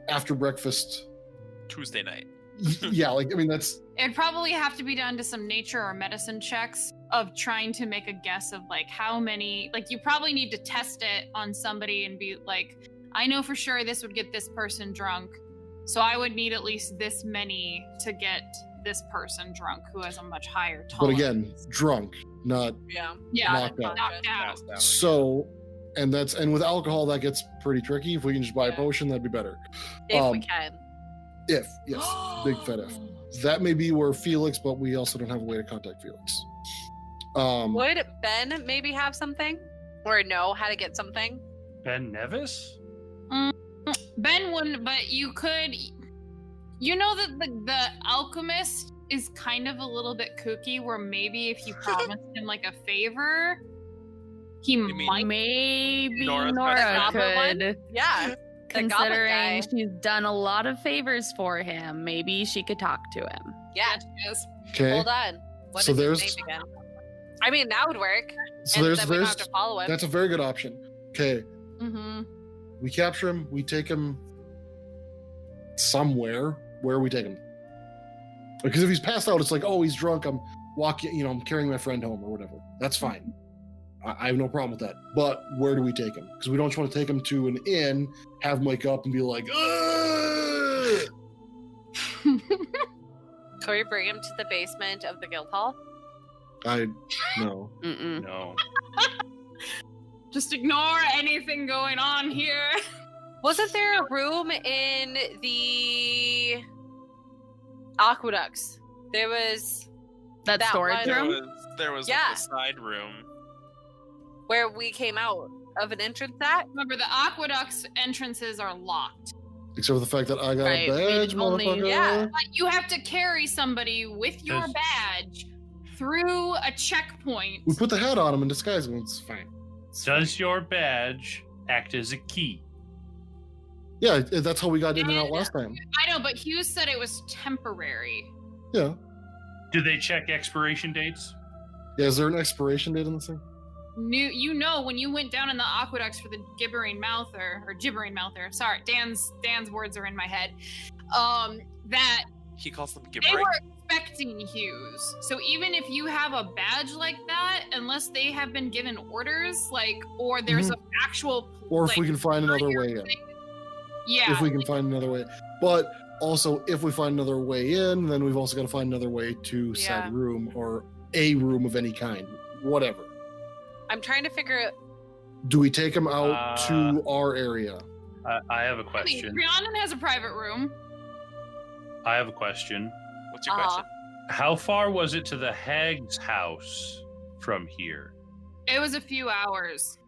after breakfast. Tuesday night. Yeah, like, I mean, that's It'd probably have to be done to some nature or medicine checks of trying to make a guess of like how many, like you probably need to test it on somebody and be like, I know for sure this would get this person drunk. So I would need at least this many to get this person drunk who has a much higher but tolerance. again, drunk, not yeah. yeah, knocked out. knocked out. Passed out. So, and with alcohol that gets pretty tricky. If we can just buy a Yeah. potion, that'd be better. If we Um, can. If yes, big fat if. That may be where Felix, but we also don't have a way to contact Felix. Would Ben maybe have something? Or know how to get something? Ben Nevis? Ben wouldn't, but you could. You know that the alchemist is kind of a little bit kooky, where maybe if you promised him like a favor, he mean- might. Maybe Nora's Nora best goblin one? could, Yeah. The goblin considering guy. she's done a lot of favors for him. Maybe she could talk to him. Yeah. Yes. Okay, Hold on. What So is there's- his name again? I mean, that would work. so and there's then we don't have to follow him. that's a very good option. Okay, Mm-hmm. we capture him, we take him somewhere. Where we take him? Because if he's passed out, it's like, oh, he's drunk. I'm walking, I'm carrying my friend home or whatever. That's fine. I have no problem with that. But where do we take him? Because we don't just want to take him to an inn, have him wake up and be like, "Ugh!" Can we bring him to the basement of the guild hall? I no. Mm-mm. No. Just ignore anything going on here. Wasn't there a room in the aqueducts There was That That storage one- room? There was Yeah. like, the side room. where we came out of an entrance at. Remember, the aqueduct's entrances are locked. Except for the fact that I got Right, a we badge, only- motherfucker. Yeah. But you have to carry somebody with your Does- badge through a checkpoint. We put the hat on him and disguise him. It's fine. Does your badge act as a key? Yeah, that's how we got in and out And- last time. I know, but Hughes said it was temporary. Yeah. Do they check expiration dates? Yeah, is there an expiration date on this thing? You know, when you went down in the aqueducts for the gibbering mouther. Sorry, Dan's words are in my head. That He calls them they gibbering. were expecting Hughes. So even if you have a badge like that, unless they have been given orders, like, or there's an actual, Or if like, we can find another way in. yeah, If we can find another way. But also, if we find another way in, then we've also got to find another way to Yeah. said room or a room of any kind. Whatever. I'm trying to figure out. Do we take him out Uh, to our area? I have a I mean, question. Rhiannon has a private room. I have a question. What's your Uh-huh. question? How far was it to the hag's house from here? It was a few hours.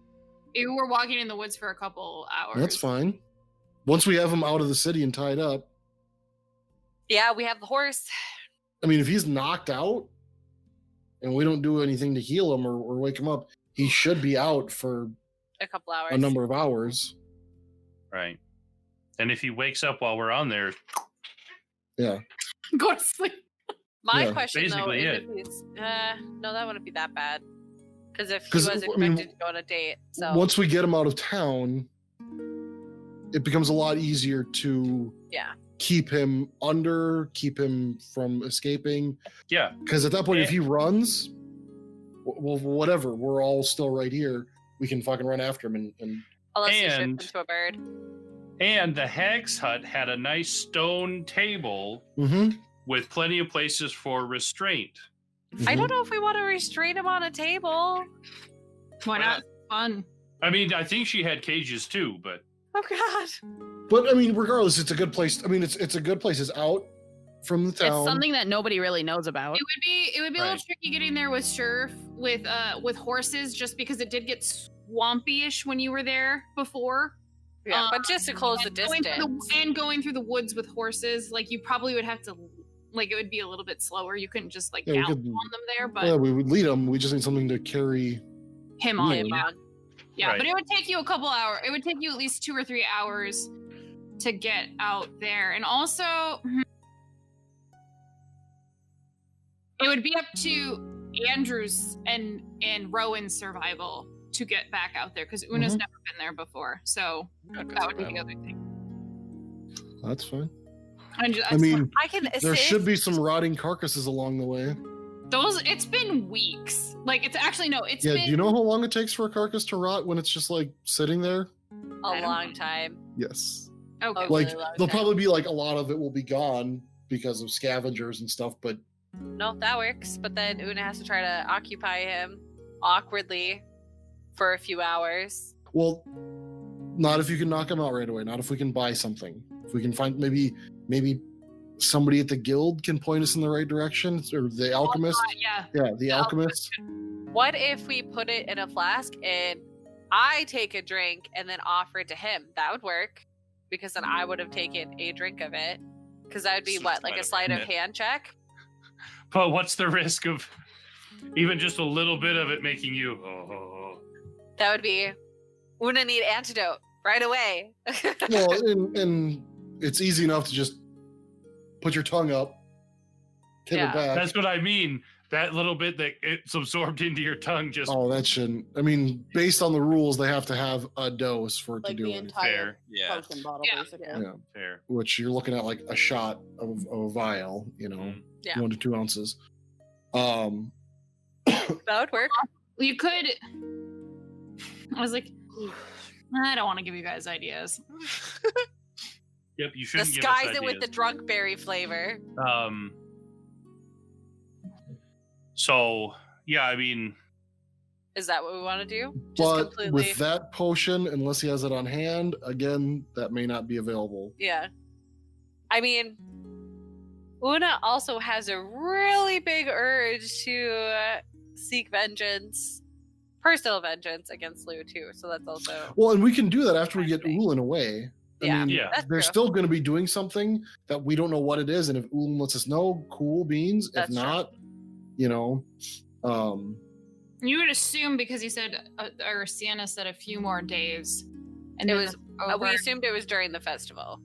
You were walking in the woods for a couple hours. That's fine. Once we have him out of the city and tied up, Yeah, we have the horse. I mean, if he's knocked out and we don't do anything to heal him or wake him up, he should be out for A couple hours. a number of hours. Right. And if he wakes up while we're on there, Yeah. Go to sleep. My Yeah, question though basically is it. if he's, no, that wouldn't be that bad. Because if he 'Cause, was I expected mean, to go on a date, so Once we get him out of town, it becomes a lot easier to yeah, keep him from escaping. yeah. Because at that point, if he runs, well, whatever, we're all still right here. We can fucking run after him and unless he And- shifts into a bird. And the hag's hut had a nice stone table Mhm, with plenty of places for restraint. I mhm. don't know if we want to restrain him on a table. Why not? Fun. I mean, I think she had cages too, but Oh God. But I mean, regardless, it's a good place. I mean, it's a good place. It's out from the town. It's something that nobody really knows about. It would be a little Right. tricky getting there with Surf with horses, just because it did get swampy-ish when you were there before. Yeah, but just to close the And going through distance. going through the woods with horses, like you probably would have to, like it would be a little bit slower. You couldn't just like Yeah, we gallop could- on them there, but Yeah, we would lead him. We just need something to carry. him on. Yeah. Yeah, yeah. Right. But it would take you a couple hours. It would take you at least 2 or 3 hours to get out there, and also it would be up to Andrew's and Rowan's survival to get back out there because Una's Mhm. never been there before. So Not good that would be the survival. other thing. That's fine. I I mean, I can assist. there should be some rotting carcasses along the way. it's been weeks. Like it's actually no, it's Yeah, been do you know how long it takes for a carcass to rot when it's just like sitting there? a long time. Yes. okay. Oh, Like really long there'll time. probably be like a lot of it will be gone because of scavengers and stuff, but No, that works. But then Una has to try to occupy him awkwardly for a few hours. well, not if you can knock him out right away. Not if we can buy something. If we can find maybe somebody at the guild can point us in the right direction, or the alchemist. Yeah. Yeah, the alchemist. What if we put it in a flask and I take a drink and then offer it to him? That would work because then I would have taken a drink of it. Because that would be So what, it's like a quite a sleight of bit. hand check? but what's the risk of even just a little bit of it making you? Oh. That would be Una need antidote right away. Well, and it's easy enough to just put your tongue up, tip Yeah. it back. That's what I mean. That little bit that it's absorbed into your tongue just Oh, that shouldn't. I mean, based on the rules, they have to have a dose for it Like to do the anything. entire fair, Yeah. potion bottle, Yeah. basically. Yeah, fair. which you're looking at like a shot of a vial, Mhm. Yeah. 1 to 2 ounces. That would work. You could. I was like, I don't want to give you guys ideas. Yep, you shouldn't give us Disguise it with the ideas. drunk berry flavor. So yeah, I mean, Is that what we want to do? But with that potion, unless he has it on hand, again, that may not be available. Yeah. I mean, Una also has a really big urge to seek vengeance, personal vengeance against Lou too. So that's also Well, and we can do that after we get Ulan away. Yeah. Yeah. That's they're true. still going to be doing something that we don't know what it is, and if Ulan lets us know, cool beans. That's if true. not, you know, You would assume because he said, or Sienna said a few more days. And It then was. over. We assumed it was during the festival.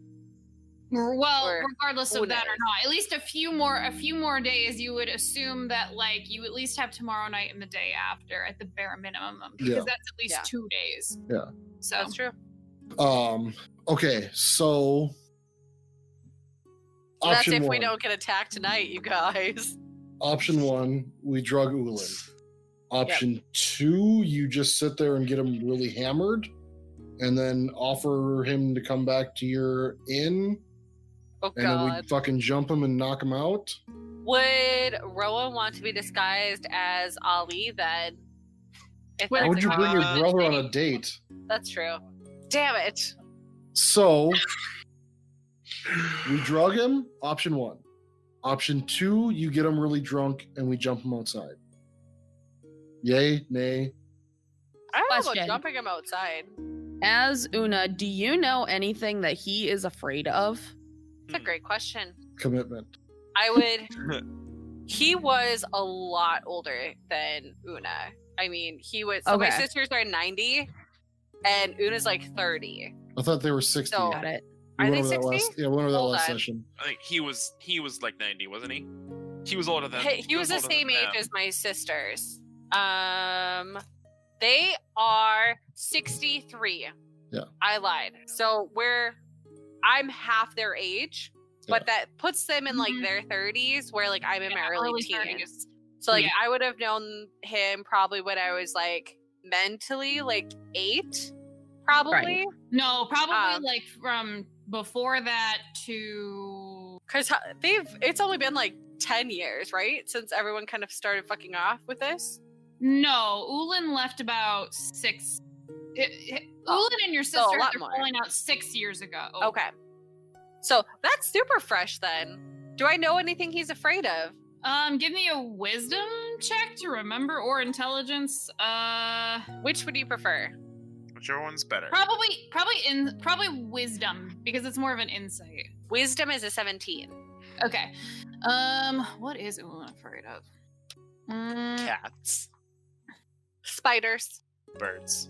Well, or regardless who of that or knows? not, at least a few more days. You would assume that like you at least have tomorrow night and the day after at the bare minimum, because Yeah. that's at least Yeah. 2 days. Yeah. So That's true. okay, so So that's option if one. we don't get attacked tonight, you guys. Option one, we drug Ulan. Option two, you just sit there and get him really hammered, and then offer him to come back to your inn, Oh and then God. we fucking jump him and knock him out. Would Rowan want to be disguised as Ali then? If Why that's would a you bring your good brother on thing? a date? That's true. Damn it. So we drug him. Option one. Option two, you get him really drunk and we jump him outside. Yay, nay. I don't know Question. about jumping him outside. As Una, do you know anything that he is afraid of? That's a great question. Commitment. I would. He was a lot older than Una. I mean, he was. So my Okay. sisters are 90, and Una's like 30. I thought they were 60. So- Got it. We Are went they over that 60? we went over that Hold last on. session. I think he was like 90, wasn't he? He was older than. He was the older same than age them. as my sisters. They are 63. Yeah. I lied. So I'm half their age, but that puts them in like Mhm. their 30s, where like I'm in my early teens. 30s. So like Yeah. I would have known him probably when I was like mentally like 8, probably. No, probably Um, like from before that to Because it's only been like 10 years, right? Since everyone kind of started fucking off with this. no. Ulan left about 6. Oh, Ulan and your so a sisters lot are more. falling out 6 years ago. Okay. So that's super fresh then. Do I know anything he's afraid of? Give me a wisdom check to remember or intelligence. Which would you prefer? Whichever one's better. Probably wisdom because it's more of an insight. Wisdom is a 17. Okay. What is Ulan afraid of? Cats, Spiders. birds.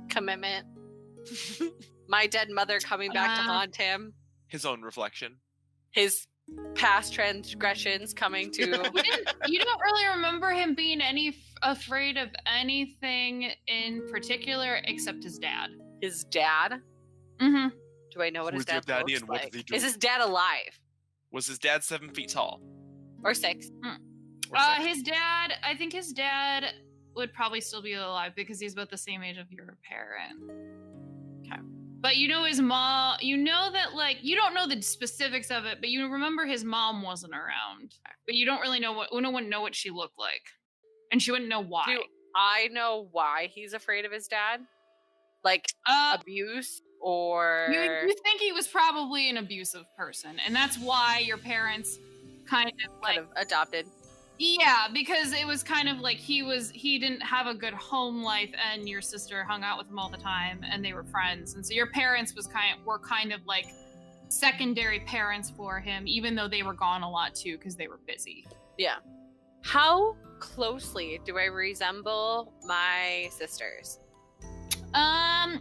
Commitment. My dead mother coming back to haunt him. His own reflection. His past transgressions coming to. You don't really remember him being afraid of anything in particular except his dad. His dad. Mm-hmm. Do I know what Who's his dad your daddy looks and what like? does he do? Is his dad alive? Was his dad 7 feet tall? Or 6? Or seven? His dad. I think his dad would probably still be alive because he's about the same age of your parent. Okay. But you know his mom. You know that like you don't know the specifics of it, but you remember his mom wasn't around. But you don't really know what Una wouldn't know what she looked like, and she wouldn't know why. Do I know why he's afraid of his dad? Like abuse or you think he was probably an abusive person, and that's why your parents kind of like kind of adopted? yeah, because it was kind of like he didn't have a good home life, and your sister hung out with him all the time, and they were friends, and so your parents were kind of like secondary parents for him, even though they were gone a lot too because they were busy. Yeah. How closely do I resemble my sisters?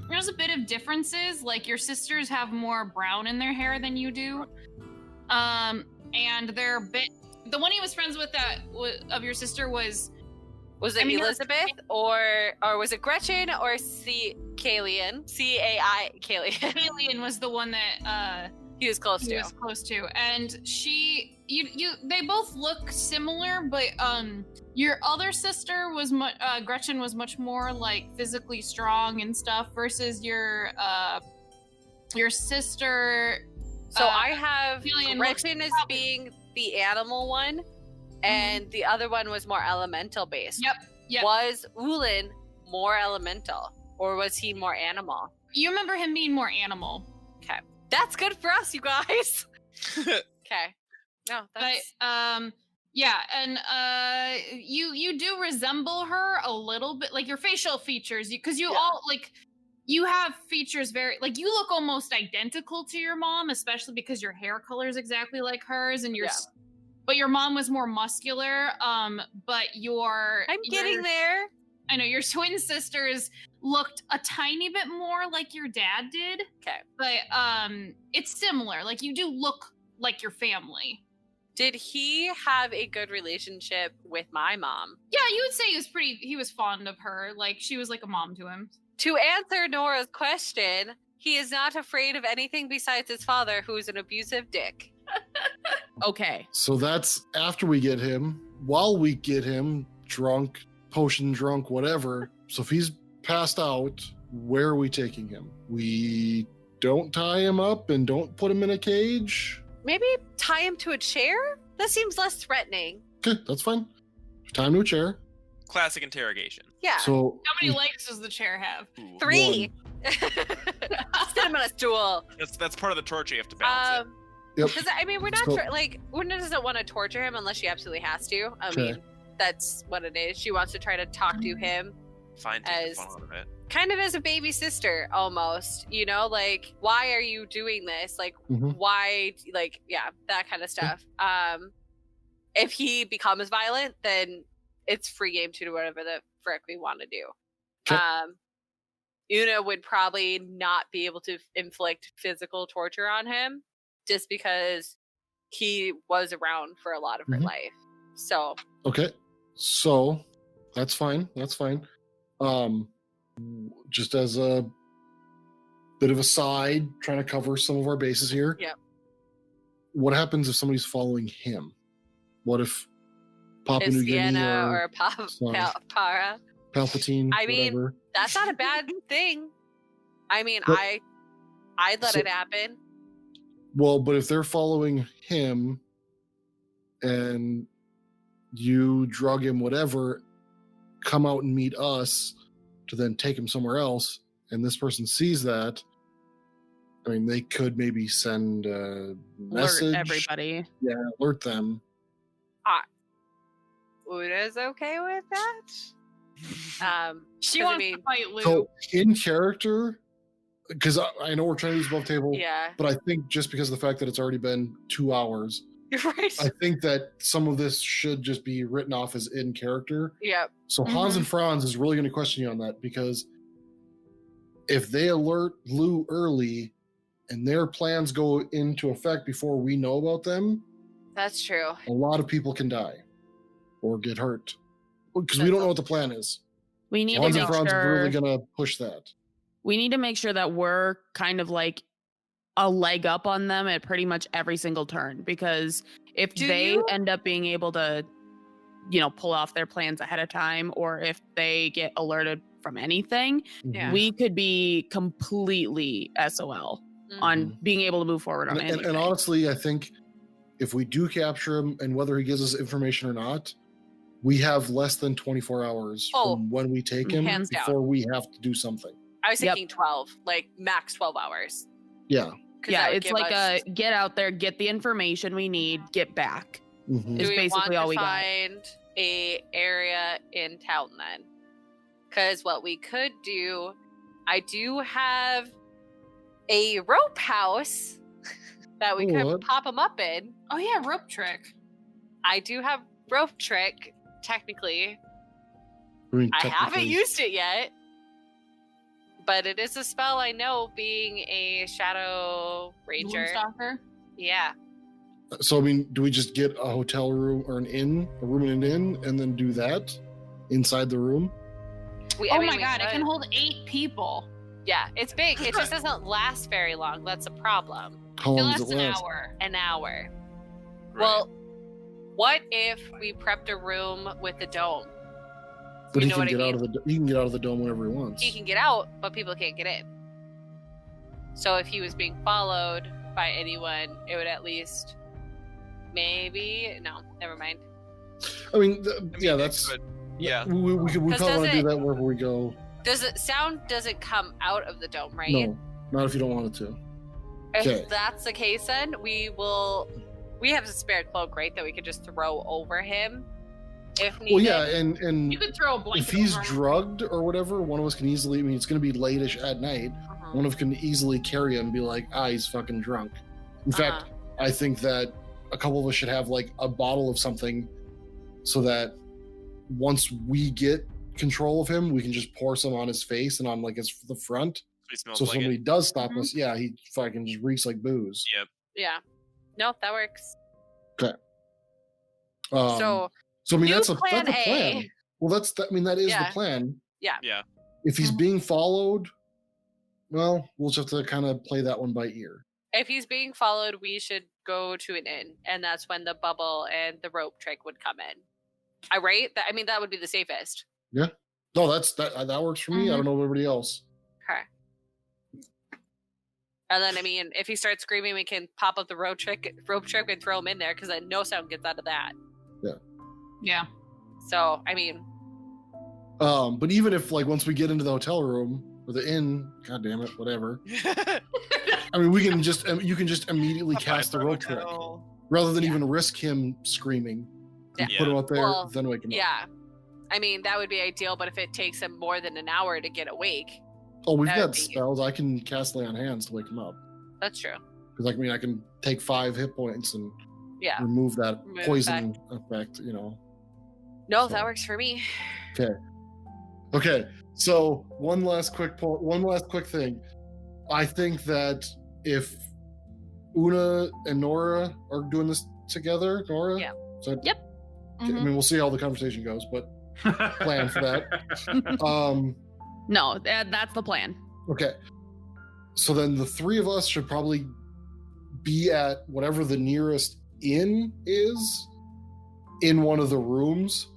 There's a bit of differences. Like your sisters have more brown in their hair than you do. And they're a bit. The one he was friends with of your sister was. Was it Elizabeth or was it Gretchen or Kalian? C-A-I Kalian. Kalian was the one that he was close he to. was close to, and they both look similar, but your other sister was Gretchen was much more like physically strong and stuff versus your sister. So I have Kalian Gretchen as being the animal one, and the other one was more elemental based. Yep. Was Ualan more elemental, or was he more animal? You remember him being more animal. Okay, that's good for us, you guys. Okay. No, But that's yeah, and you do resemble her a little bit, like your facial features, because you Yeah. all like you have features very like you look almost identical to your mom, especially because your hair color is exactly like hers, and Yeah. but your mom was more muscular. But I'm getting there. I know your twin sisters looked a tiny bit more like your dad did. Okay. But it's similar. Like you do look like your family. Did he have a good relationship with my mom? Yeah, you would say he was fond of her. Like she was like a mom to him. To answer Nora's question, he is not afraid of anything besides his father, who's an abusive dick. Okay. So that's after we get him. While we get him drunk, potion drunk, whatever. So if he's passed out, where are we taking him? We don't tie him up and don't put him in a cage. Maybe tie him to a chair? That seems less threatening. Okay, that's fine. Time to a chair. Classic interrogation. Yeah. So How many legs does the chair have? Ooh. 3. Sit him on a stool. That's part of the torture. You have to balance it. Yep. Because I mean, we're not So- Una doesn't want to torture him unless she absolutely has to. I Okay. mean, that's what it is. She wants to try to talk to him Fine, take the as- fun out of it. kind of as a baby sister almost, you know, like, why are you doing this? Like, Mhm. why, like, yeah, that kind of stuff. If he becomes violent, then it's free game to do whatever the frick we want to do. Okay. Una would probably not be able to inflict physical torture on him just because he was around for a lot of her Mhm. life. So, Okay, so that's fine. That's fine. Just as a bit of a side, trying to cover some of our bases here. Yep. What happens if somebody's following him? What if Papua is New Guinea Sienna or or sorry. Para, Palpatine? I mean, whatever? that's not a bad thing. I mean, But- I'd let so- it happen. Well, but if they're following him and you drug him, whatever, come out and meet us to then take him somewhere else, and this person sees that, I mean, they could maybe send a message. Alert everybody. Yeah, alert them. Una's okay with that. She 'Cause I wants mean- to fight Lou. So in character, because I know we're trying to use above table, Yeah, but I think just because of the fact that it's already been 2 hours, you're right. I think that some of this should just be written off as in character. Yep. So Hans Mm-hmm. and Franz is really going to question you on that, because if they alert Lou early and their plans go into effect before we know about them, That's true. a lot of people can die or get hurt because we don't know what the plan is. We need to Hans make and Franz are sure really going to push that. we need to make sure that we're kind of like a leg up on them at pretty much every single turn, because if Do they you- end up being able to, you know, pull off their plans ahead of time, or if they get alerted from anything, Yeah. we could be completely SOL Mhm. on being able to move forward on And, anything. and honestly, I think if we do capture him, and whether he gives us information or not, we have less than 24 hours Oh, from when we take him hands down. before we have to do something. I was Yep. thinking 12, like max 12 hours. Yeah. 'Cause Yeah, that would it's give like us- a get out there, get the information we need, get back. Mhm. is Do we want basically to all we got. find a area in town then? Because what we could do, I do have a rope house that we could What? pop them up in. Oh yeah, rope trick. I do have rope trick, technically. I mean, I haven't technically- used it yet. But it is a spell I know, being a shadow ranger. Stalker. Yeah. So I mean, do we just get a hotel room or a room in an inn, and then do that inside the room? Oh We my god, it could. can hold 8 people. Yeah, it's big. It just doesn't last very long. That's a problem. How It long lasts does it an last? hour. An hour. Right. Well, what if we prepped a room with a dome? But you he know can what I get mean? out of the he can get out of the dome whenever he wants. He can get out, but people can't get in. So if he was being followed by anyone, it would at least maybe no, never mind. I mean, I mean, yeah, it that's could- yeah. we 'Cause probably want to does do it- that wherever we go. Does it sound doesn't come out of the dome, right? No, not if you don't want it to. If Okay. that's the case, then we will We have a spare cloak, right, that we could just throw over him if needed. Well, yeah, and You could throw a blanket if he's over him. drugged or whatever, one of us can easily. I mean, it's going to be late-ish at night. One of us can easily carry him and be like, he's fucking drunk. In fact, I think that a couple of us should have like a bottle of something so that once we get control of him, we can just pour some on his face and on like the front. So if somebody does stop us, he fucking just reeks like booze. Yep. Yeah. No, that works. Okay. So I mean, new that's a plan plan. A. Well, that is Yeah. the plan. Yeah. Yeah. If he's being followed, well, we'll just have to kind of play that one by ear. If he's being followed, we should go to an inn, and that's when the bubble and the rope trick would come in. Right? I mean, that would be the safest. Yeah. No, that works for me. I don't know everybody else. Okay. And then, I mean, if he starts screaming, we can pop up the rope trick and throw him in there, because then no sound gets out of that. Yeah. So, I mean, but even if like once we get into the hotel room or the inn, god damn it, whatever. I mean, you can just immediately cast the rope trick rather than even risk him screaming. Yeah. Put him up there, Well, then wake him up. yeah. I mean, that would be ideal, but if it takes him more than an hour to get awake, Oh, we've that got would be- spells. I can cast Lay on Hands to wake him up. that's true. Because I can take 5 hit points and Yeah. remove that Remove poison effect. No, So- that works for me. Okay. So one last quick thing. I think that if Una and Nora are doing this together, Nora. Yeah. So, Yep. I mean, we'll see how the conversation goes, but plan for that. No, that's the plan. Okay. So then the 3 of us should probably be at whatever the nearest inn is in one of the rooms,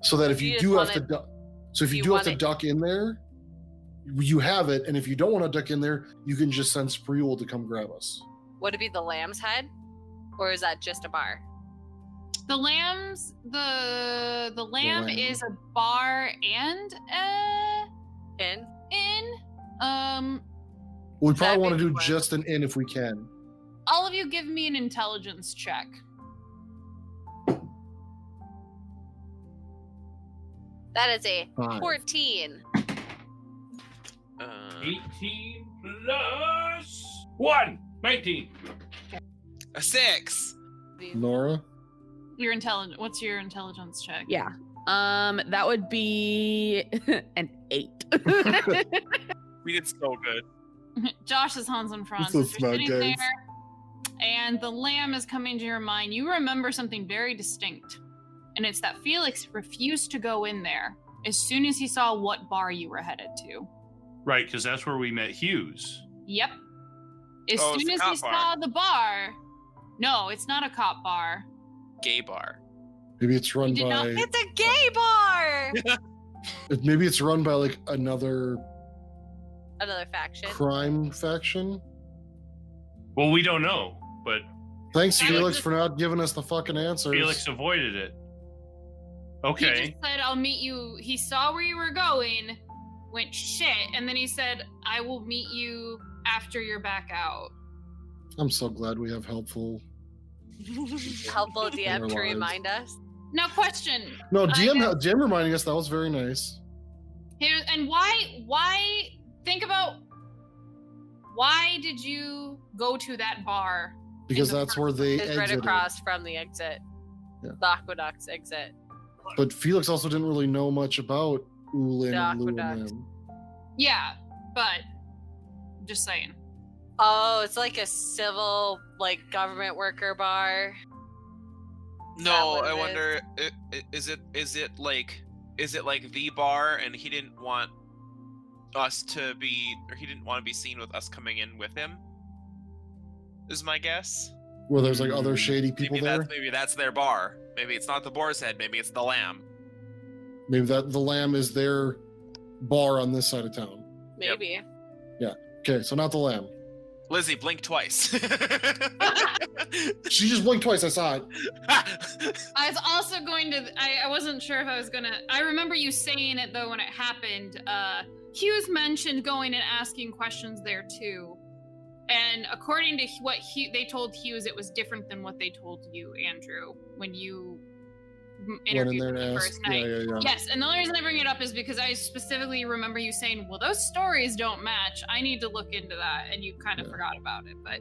so that if You you just do have wanna- to duck, so if you you do have want to it- duck in there, you have it, and if you don't want to duck in there, you can just send Spreewell to come grab us. Would it be the lamb's head? Or is that just a bar? The lambs, the lamb lamb. is a bar and In? inn. We That'd probably be want to do fun. just an inn if we can. All of you give me an intelligence check. That is a 5. 14. 18 plus 1. 19. A 6. Nora. What's your intelligence check? Yeah. That would be an 8. We did so good. Josh is Hans and Franz. So If you're smart, sitting guys. there and the lamb is coming to your mind, you remember something very distinct. And it's that Felix refused to go in there as soon as he saw what bar you were headed to. Right, because that's where we met Hughes. Yep. As Oh, it's soon the as cop he bar. saw the bar. No, it's not a cop bar. Gay bar. Maybe it's run did not- by. It's a gay bar! Maybe it's run by like another Another faction. crime faction. Well, we don't know, but Thanks, Felix Felix, is- for not giving us the fucking answers. Felix avoided it. He Okay. just said, I'll meet you. He saw where you were going, went shit, and then he said, I will meet you after you're back out. I'm so glad we have helpful. Helpful DM to Otherwise- remind us. Now, question. No, I DM reminding us that was very nice. Here, and why, think about, why did you go to that bar? Because the that's where they It's right exited. across from the exit. Yeah. The aqueduct's exit. But Felix also didn't really know much about Ualan The and aqueduct. Lualan. Yeah, but just saying. Oh, it's like a civil, like, government worker bar. No, what I it wonder. Is it like the bar, and he didn't want us to be, or he didn't want to be seen with us coming in with him? Is my guess. Where there's like other shady people there. Maybe that's their bar. Maybe it's not the boar's head. Maybe it's the lamb. Maybe that the Lamb is their bar on this side of town. Maybe. Okay, so not the Lamb. Lizzie, blink twice. She just blinked twice. I saw it. I was also going to, I wasn't sure if I was going to, I remember you saying it though when it happened. Hughes mentioned going and asking questions there too. And according to what they told Hughes, it was different than what they told you, Andrew, when you interviewed there me the and first asked? night. Yeah. Yes, and the only reason I bring it up is because I specifically remember you saying, well, those stories don't match. I need to look into that. And you kind of forgot about it. But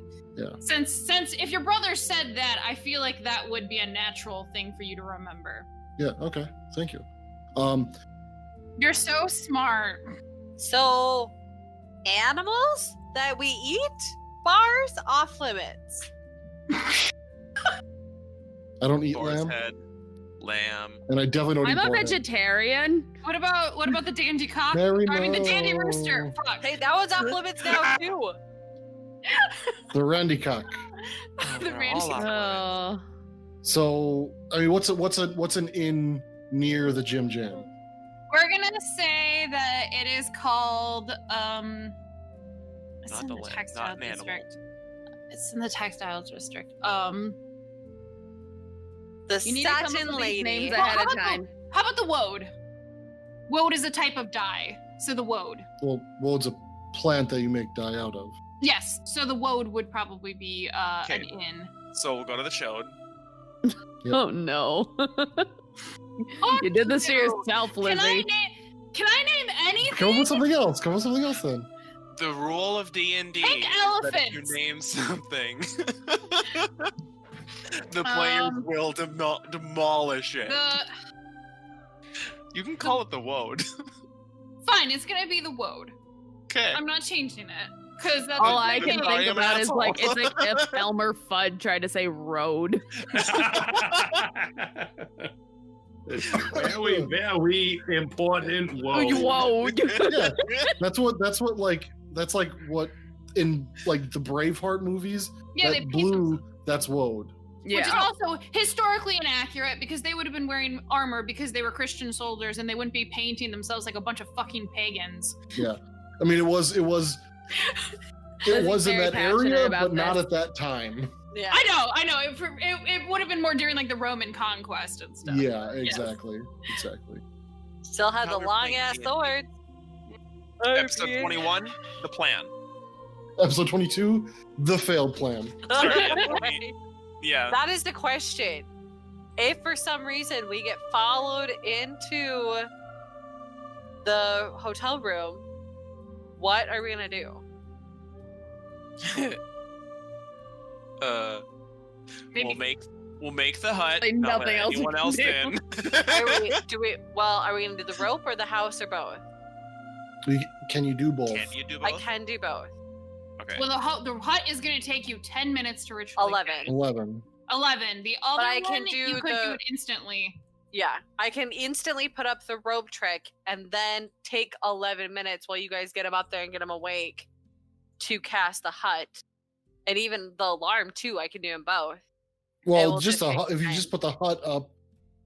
since if your brother said that, I feel like that would be a natural thing for you to remember. Yeah, okay. Thank you. You're so smart. So, animals that we eat? Bars off limits. I don't eat Boar's lamb, head, lamb. and I definitely don't I'm eat a boarhead. vegetarian. What about the dandy cock? Mary, I mean, the dandy no. rooster. Fuck. Hey, that one's off limits now too. The Randy cock. The They're randy all cock. off limits. So, I mean, what's an inn near the Jim Jam? We're gonna say that it is called it's Not in the the land, textile not an animal. district. It's in the textile district. The You need to come up satin with these lady. names Well, ahead how of about time. How about the woad? Woad is a type of dye. So the woad. Well, woad's a plant that you make dye out of. Yes. So the woad would probably be an Okay. inn. So we'll go to the show. Yep. Oh no. Oh, You did this to no. yourself, Can I Lizzie. name anything? Come up with something else. Come up with something else then. The rule of D&D Pink is that if you elephants. name something, the players will demolish it. You can call it the woad. Fine, it's gonna be the woad. Okay. I'm not changing it. Because that's All I the can thing. think am about is asshole. like it's like if Elmer Fudd tried to say road. Very important. Whoa. Whoa. Yeah, that's like what in like the Braveheart movies. Yeah, they that paint blue, that's woad. Which is Yeah. also historically inaccurate because they would have been wearing armor because they were Christian soldiers and they wouldn't be painting themselves like a bunch of fucking pagans. Yeah, I mean it was it was Lizzie's in very that passionate area, about but not this. at that time. Yeah. I know. It would have been more during like the Roman conquest and stuff. Yeah, exactly. Still had Now the we're long playing ass D&D. sword. Episode 21, the plan. Episode 22, the failed plan. Alright. Yeah. That is the question. If for some reason we get followed into the hotel room, what are we gonna do? Maybe we'll make the hut. Like not nothing let else we anyone can else do. in. Are we gonna do the rope or the house or both? Can you do both? Can you do I both? can do both. Okay. Well, the hut is going to take you 10 minutes to ritually 11. finish. 11. 11. The other I can one, do you could the- do it instantly. Yeah, I can instantly put up the rope trick and then take 11 minutes while you guys get him up there and get him awake to cast the hut. And even the alarm, too, I can do them both. Well, will just just a take hut, if you time. just put the hut up,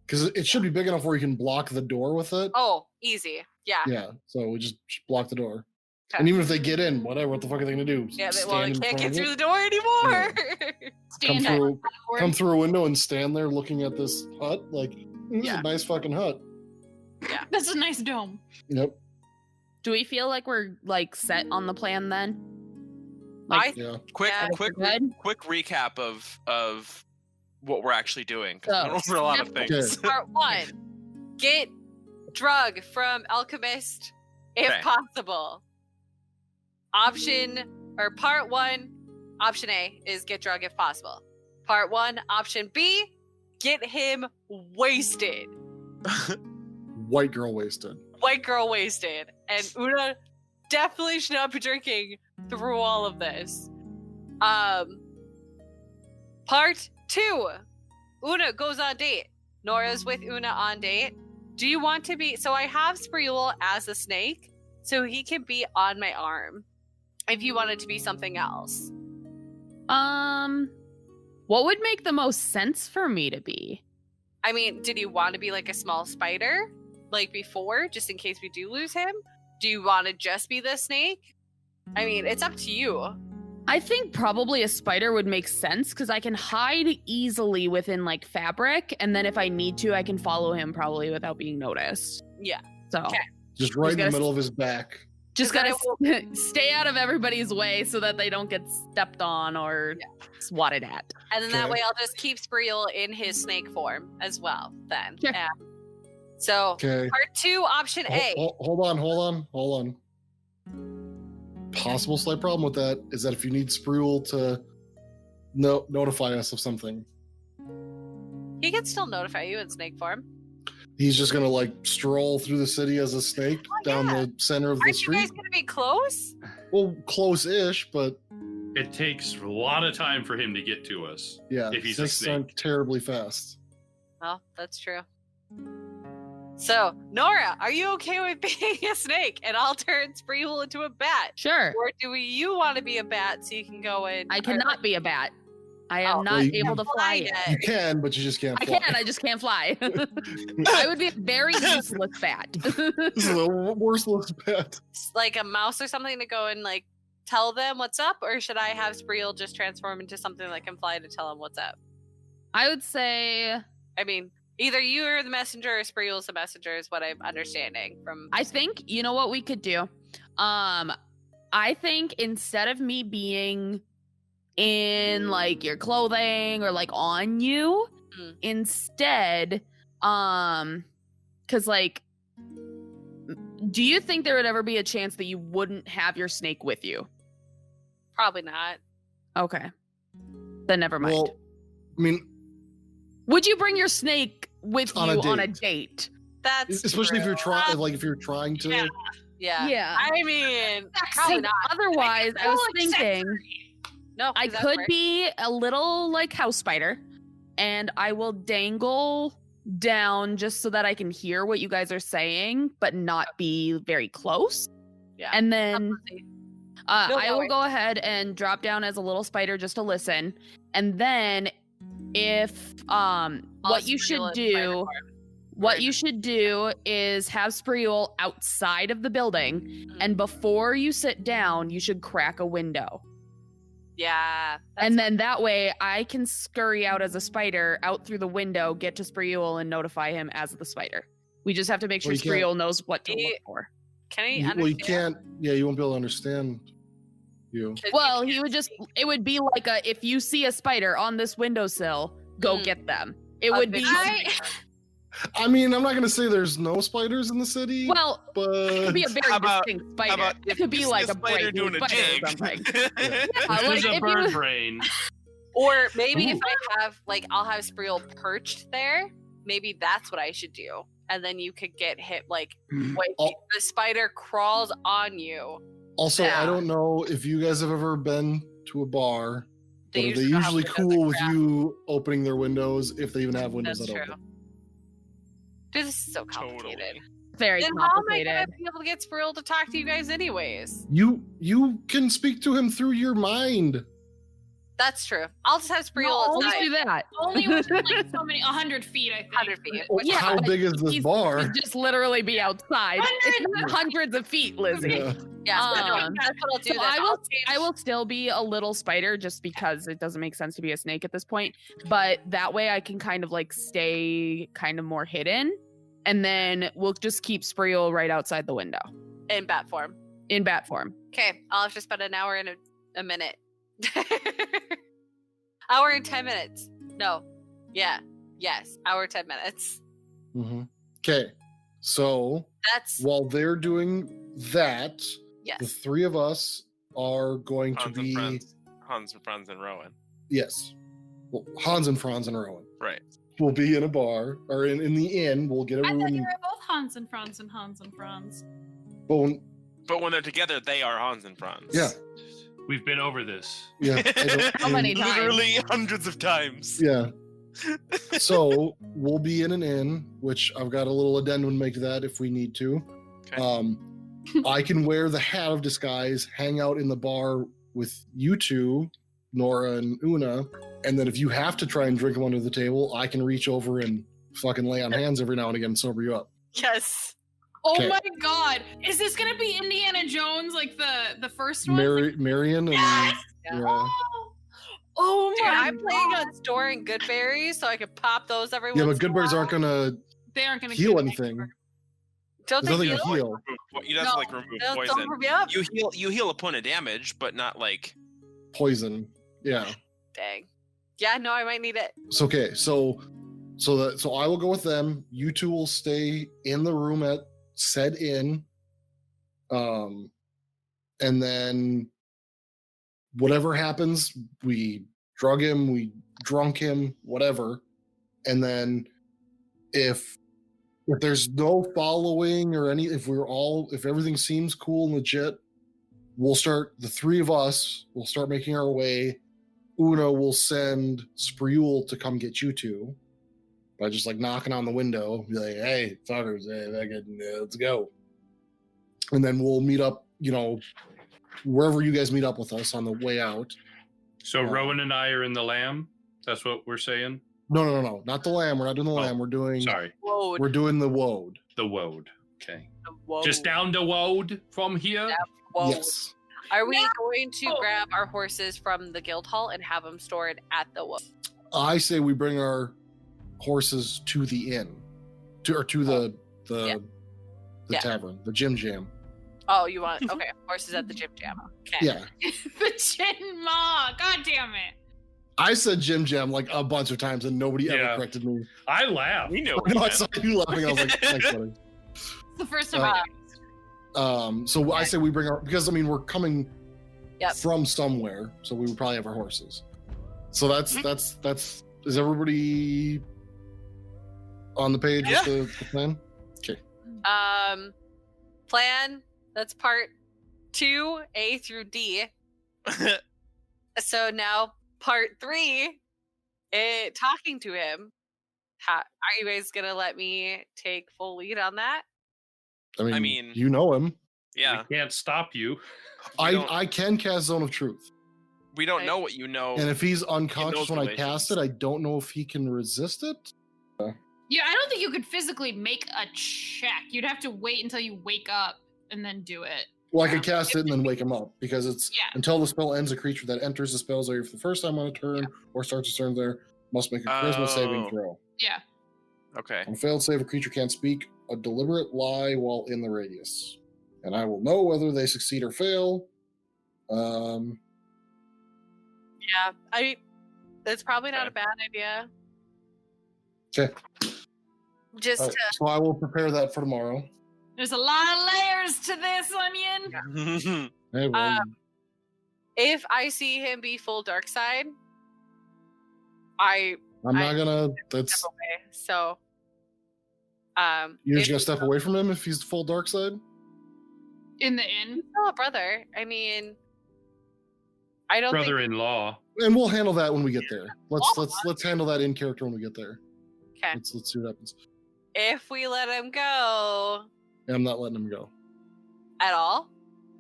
because it should be big enough where you can block the door with it. Oh, easy. Yeah. Yeah, so we just block the door. Okay. And even if they get in, whatever, what the fuck are they gonna do? Yeah, Stand well, I in can't front get of through it? the door anymore. Come Stand through, forward. come through a window and stand there looking at this hut. Like, this is Yeah. a nice fucking hut. That's a nice dome. Yep. Do we feel like we're like set on the plan then? I Yeah. quick Yeah. quick Good? quick recap of what we're actually doing. 'Cause we So, don't know a lot of step things. Part 1. Get drug from alchemist if Okay. possible. Part 1, option A is get drug if possible. Part 1, option B, get him wasted. White girl wasted. White girl wasted. And Una definitely should not be drinking through all of this. Part 2, Una goes on date. Nora's with Una on date. Do you want to be... So I have Spreul as a snake, so he can be on my arm. If you want it to be something else. What would make the most sense for me to be? I mean, did you want to be like a small spider? Like before, just in case we do lose him? Do you want to just be the snake? I mean, it's up to you. I think probably a spider would make sense because I can hide easily within like fabric, and then if I need to, I can follow him probably without being noticed. Yeah. So Okay. Just right in the gotta middle of his back. Just 'Cause gotta then stay out of everybody's way so that they don't get stepped on or swatted at. And then that Okay. way I'll just keep Spreel in his snake form as well then. Sure. Yeah. So Okay. part 2, option A. Hold on. Possible slight problem with that is that if you need Spreul to notify us of something, He can still notify you in snake form. he's just gonna like stroll through the city as a snake down yeah. the center of the Aren't you guys street. gonna be close? Well, close-ish, but It takes a lot of time for him to get to us. yeah, If he's a snakes aren't snake. terribly fast. Well, that's true. So, Nora, are you okay with being a snake? And I'll turn Spreewell into a bat. Sure. Or do you want to be a bat so you can go in? I cannot be a bat. I am Oh. not Well, you- able to fly yet. You can, but you just can't I fly. can, I just can't fly. I would be a very useless bat. This is the worst bat. Like a mouse or something to go and like tell them what's up, or should I have Spreewell just transform into something that can fly to tell them what's up? I would say I mean, either you are the messenger or Spreewell's the messenger is what I'm understanding from. I think you know what we could do. I think instead of me being in like your clothing or like on you, instead, because like, do you think there would ever be a chance that you wouldn't have your snake with you? Probably not. Okay, then never mind. Well, I mean, Would you bring your snake with On a you on a date. date? That's especially if true. you're trying, like if you're trying to. Yeah. Yeah. I mean, probably not. Otherwise, I was Full thinking accessory. No, I is that could fair? be a little like house spider, and I will dangle down just so that I can hear what you guys are saying, but not be very close. Yeah. And then No, I will worries. go ahead and drop down as a little spider just to listen. And then if what you should do what you should do is have Spreewell outside of the building, and before you sit down, you should crack a window. Yeah. And then that way I can scurry out as a spider out through the window, get to Spreewell, and notify him as the spider. We just have to make sure Well, you can't- Spreewell knows what to He- look for. Can he Well, you understand? can't. Yeah, you won't be able to understand you. 'Cause Well, you he can't would just, see. it would be like a, if you see a spider on this windowsill, go Mm. get them. It A would be, visual- I mean, I'm not gonna say there's no spiders in the city, well, it but could be a very How about- distinct How spider. about It could be you like see a bright blue doing a spider jig? or something. If like, there's a if you bird was- brain. Or maybe if Ooh. I have, like, I'll have Spreewell perched there. Maybe that's what I should do. And then you could get hit, like, when Oh. the spider crawls on you. also Yeah. I don't know if you guys have ever been to a bar. But are they don't have usually windows cool that with crack. you opening their windows if they even have windows That's that true. open? Dude, this is so complicated. Totally. Very Then how am I complicated. gonna be able to get Spreewell to talk to you guys anyways? You can speak to him through your mind. That's true. I'll just have Spreewell Let's as do that. Only within like so many 100 feet, I think. 100 feet. Well, Which Yeah, how but big is this He's- bar? he'd just literally be outside. It's not Hundreds. hundreds of feet, Lizzie. Yeah. Yeah, so Um, that's what I'll do. So then. I I'll will change- I will still be a little spider just because it doesn't make sense to be a snake at this point. But that way I can kind of like stay kind of more hidden. And then we'll just keep Spreewell right outside the window in bat form. in bat form. Okay, I'll have to spend an hour and a minute. Hour and 10 minutes. No. Yeah. Yes. Hour 10 minutes. Okay, so That's while they're doing that, the yes. three of us are going to Hans and be Franz and Rowan. yes. Well, Hans and Franz and Rowan Right. will be in a bar or in the inn. We'll get a I thought you room. were both Hans and Franz and Hans and Franz. But when, But when they're together, they are Hans and Franz. yeah, We've been over this. yeah. How many times? Literally hundreds of times. Yeah. So we'll be in an inn, which I've got a little addendum to make to that if we need to. Okay. I can wear the hat of disguise, hang out in the bar with you two, Nora and Una, and then if you have to try and drink them under the table, I can reach over and fucking lay on hands every now and again and sober you up. Yes. Oh Okay. my god. Is this gonna be Indiana Jones like the first one? Marion and Yes! yeah. Oh Dude, my I'm planning god. on storing good berries so I can pop those every Yeah, once but good in a birds while. aren't gonna They aren't gonna heal cure anything. cancer. Don't There's they nothing to heal? heal. You have to like remove Don't poison. hurt me up. You heal a point of damage, but not like. Poison. Yeah. Dang. Yeah, no, I might need it. It's okay. So I will go with them. You two will stay in the room at said inn. And then whatever happens, we drug him, we drunk him, whatever. And then if there's no following or if everything seems cool and legit, the three of us will start making our way. Una will send Spreul to come get you two by just like knocking on the window, be like, hey, fuckers, let's go. And then we'll meet up, wherever you guys meet up with us on the way out. So Rowan and I are in the lamb. That's what we're saying. No, not the lamb. We're not doing the lamb. We're doing Woad. We're doing the woad. The woad. Okay. The woad. Just down the woad from here. Yeah, woad. Yes. Are we going to grab our horses from the guild hall and have them stored at the wood? I say we bring our horses to the inn, to the tavern, the Jim Jam. Oh, you want horses at the Jim Jam? Okay. Yeah. The Chin Ma. God damn it. I said Jim Jam like a bunch of times and nobody ever corrected me. I laughed. We know. No, I saw you laughing. I was like, thanks, buddy. It's the first time I So I say we bring because we're coming Yep. from somewhere, so we would probably have our horses. So that's is everybody on the page with the plan? Okay. Plan, that's part 2, A through D. So now part 3, talking to him. Are you guys gonna let me take full lead on that? I mean, you know him. Yeah. We can't stop you. I can cast Zone of Truth. We don't know what you know. And if he's unconscious those when I cast it, I don't know if he can resist it. Yeah, I don't think you could physically make a check. You'd have to wait until you wake up and then do it. Well, I could cast it and then wake him up because it's Yeah. until the spell ends, a creature that enters the spell's area for the first time on a turn or starts a turn there must make a charisma saving throw. Yeah. Okay. On a failed save, a creature can't speak a deliberate lie while in the radius. And I will know whether they succeed or fail. Yeah, that's probably not a bad idea. Okay. Just All right, so I will prepare that for tomorrow. There's a lot of layers to this, Onion. Hey, well, if I see him be full dark side, I'm not gonna. That's step away. So, you're just gonna step away from him if he's full dark side. In the inn. He's still a brother. I mean, I don't think Brother-in-law. And we'll handle that when we get there. Let's handle that in character when we get there. Okay. Let's see what happens. If we let him go I'm not letting him go. at all,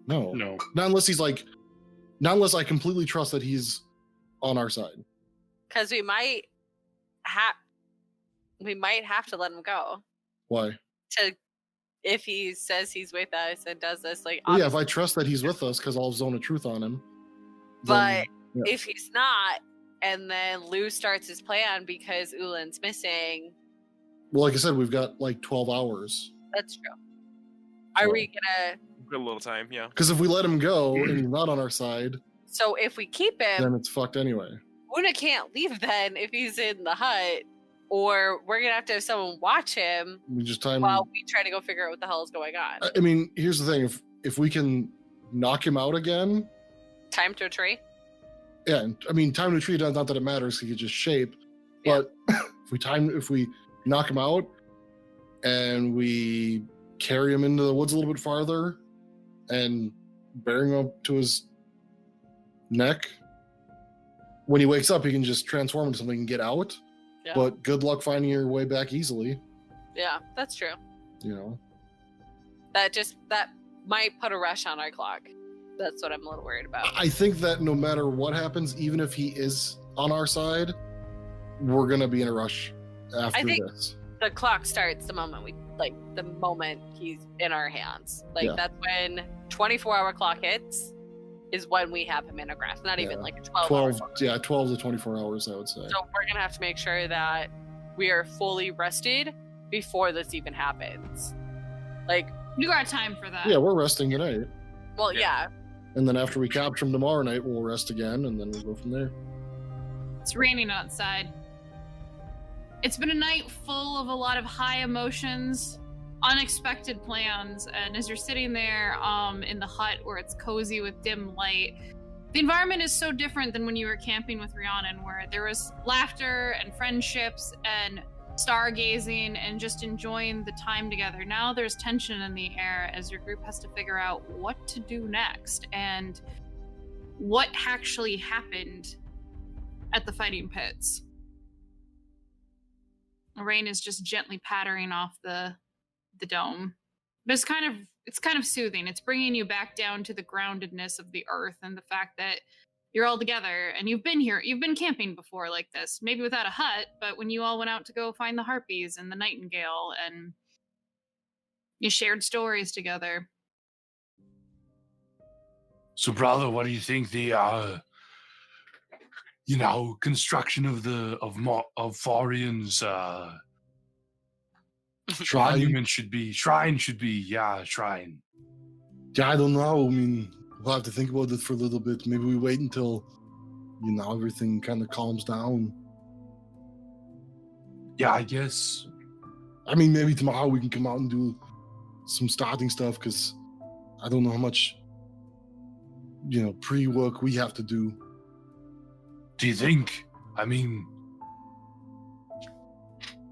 No. No. Not unless I completely trust that he's on our side. because we might have to let him go Why? if he says he's with us and does this like. Well, yeah, if I trust that he's with us because I'll zone of truth on him. But yeah. if he's not, and then Lou starts his plan because Ulan's missing, Well, like I said, we've got like 12 hours. that's true. Are we gonna? Good little time, yeah. Because if we let him go and he's not on our side, So if we keep him, then it's fucked anyway. Una can't leave then if he's in the hut, or we're gonna have someone watch him We just time. while we try to go figure out what the hell is going on. I mean, here's the thing: if we can knock him out again, Time to a tree. yeah. I mean, time to treat. Not that it matters; he could just shape. Yeah. But if we knock him out and we carry him into the woods a little bit farther and bear him up to his neck, when he wakes up, he can just transform into something and get out. Yeah. But good luck finding your way back easily. Yeah, that's true. You know. That might put a rush on our clock. That's what I'm a little worried about. I think that no matter what happens, even if he is on our side, we're gonna be in a rush after think- this. The clock starts the moment the moment he's in our hands. Yeah. That's when 24-hour clock hits is when we have him in a grasp. Not even Yeah. like a 12-hour 12 to 24 hours, I would say. So we're gonna have to make sure that we are fully rested before this even happens. Like, You got time for that. Yeah, we're resting tonight. well, Yeah. yeah. And then after we capture him tomorrow night, we'll rest again, and then we'll go from there. It's raining outside. It's been a night full of a lot of high emotions, unexpected plans, and as you're sitting there in the hut where it's cozy with dim light, the environment is so different than when you were camping with Rhiannon, where there was laughter and friendships and stargazing and just enjoying the time together. Now there's tension in the air as your group has to figure out what to do next and what actually happened at the fighting pits. Rain is just gently pattering off the dome. But it's kind of soothing. It's bringing you back down to the groundedness of the earth and the fact that you're all together and you've been camping before like this, maybe without a hut, but when you all went out to go find the harpies and the nightingale and you shared stories together. So, brother, what do you think the construction of Forian's monument should be? Shrine. Yeah, I don't know. I mean, we'll have to think about it for a little bit. Maybe we wait until, everything kind of calms down. Yeah, I guess. I mean, maybe tomorrow we can come out and do some starting stuff, because I don't know how much, pre-work we have to do. Do you think? I mean,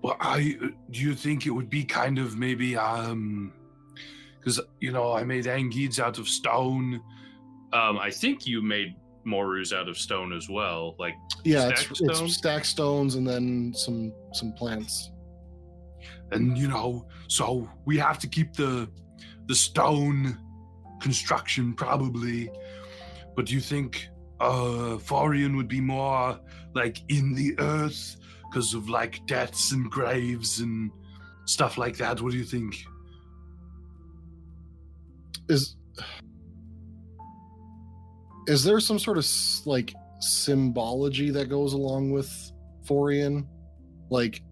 well, do you think it would be kind of maybe because I made angids out of stone. I think you made morus out of stone as well, like It's stone? stacked stones and then some plants. And so we have to keep the stone construction probably. But do you think Forian would be more like in the earth because of like deaths and graves and stuff like that? What do you think? Is there some sort of like symbology that goes along with Forian? Like,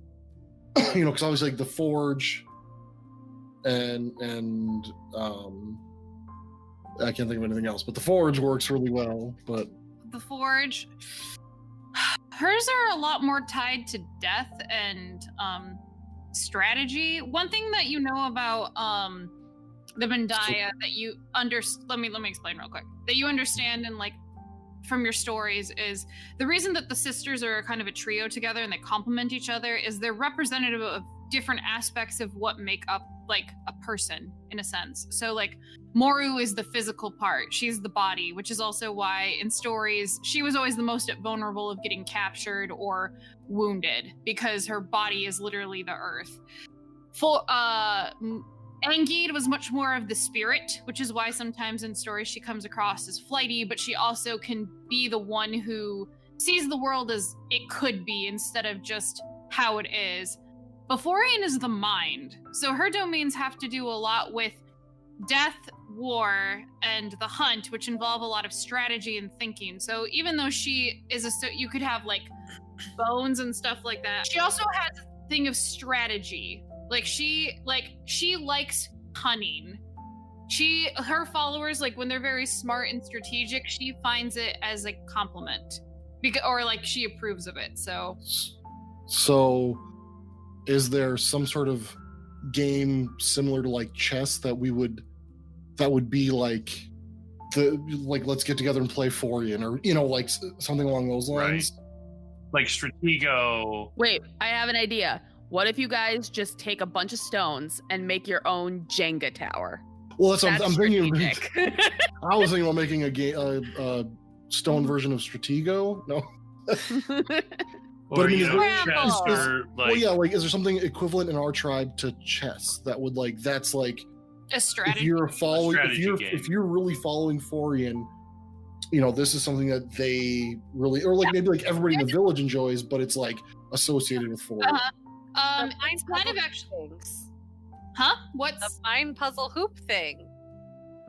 because obviously like the forge and I can't think of anything else, but the forge works really well. But The forge, hers are a lot more tied to death and strategy. One thing that you know about the Mandaya that you let me explain real quick, that you understand and like from your stories is the reason that the sisters are kind of a trio together and they complement each other is they're representative of different aspects of what make up like a person in a sense. So like Moru is the physical part, she's the body, which is also why in stories she was always the most vulnerable of getting captured or wounded because her body is literally the earth. Angid was much more of the spirit, which is why sometimes in stories she comes across as flighty, but she also can be the one who sees the world as it could be instead of just how it is. Beforian is the mind, so her domains have to do a lot with death, war, and the hunt, which involve a lot of strategy and thinking. So even though she is you could have like bones and stuff like that, she also has a thing of strategy. She likes cunning. Her followers, like when they're very smart and strategic, she finds it as a compliment, or like she approves of it. So is there some sort of game similar to like chess that would be like let's get together and play Forian, or like something along those lines? Like Stratego. Wait, I have an idea. What if you guys just take a bunch of stones and make your own Jenga tower? Well, that's what I'm thinking. strategic. I was thinking about making a stone version of Stratego. No. Or, I mean, chess, or well, yeah, like, is there something equivalent in our tribe to chess that would that's like a strategy. if you're following, game. if you're really following Forian, this is something that they really, or like maybe like everybody in the village enjoys, but it's like associated with Forian. It's kind of actually. Huh? What's The mind puzzle hoop thing?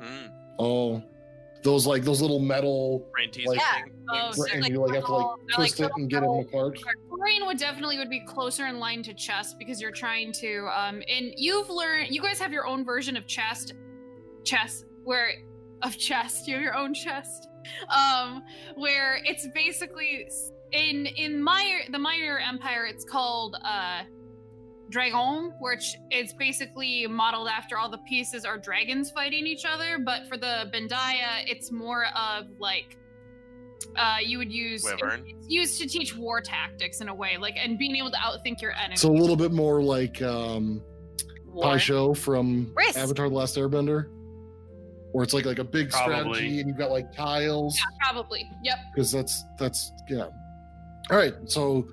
Hmm. Oh, those little metal, Brain teaser like, thing. Oh, things. so and like you have to little- twist it and get them apart. Brain would definitely be closer in line to chess because you're trying to and you guys have your own version of chess where you have your own chest where it's basically in the Minor Empire it's called Dragon, which is basically modeled after all the pieces are dragons fighting each other, but for the Bendaya it's more of like you would use Wyvern. it's used to teach war tactics in a way, like and being able to outthink your enemy. So a little bit more like War. Paisho from Risk. Avatar: The Last Airbender, where it's like a big Probably. strategy and you've got like tiles, Probably. Yep. because that's yeah. All right, so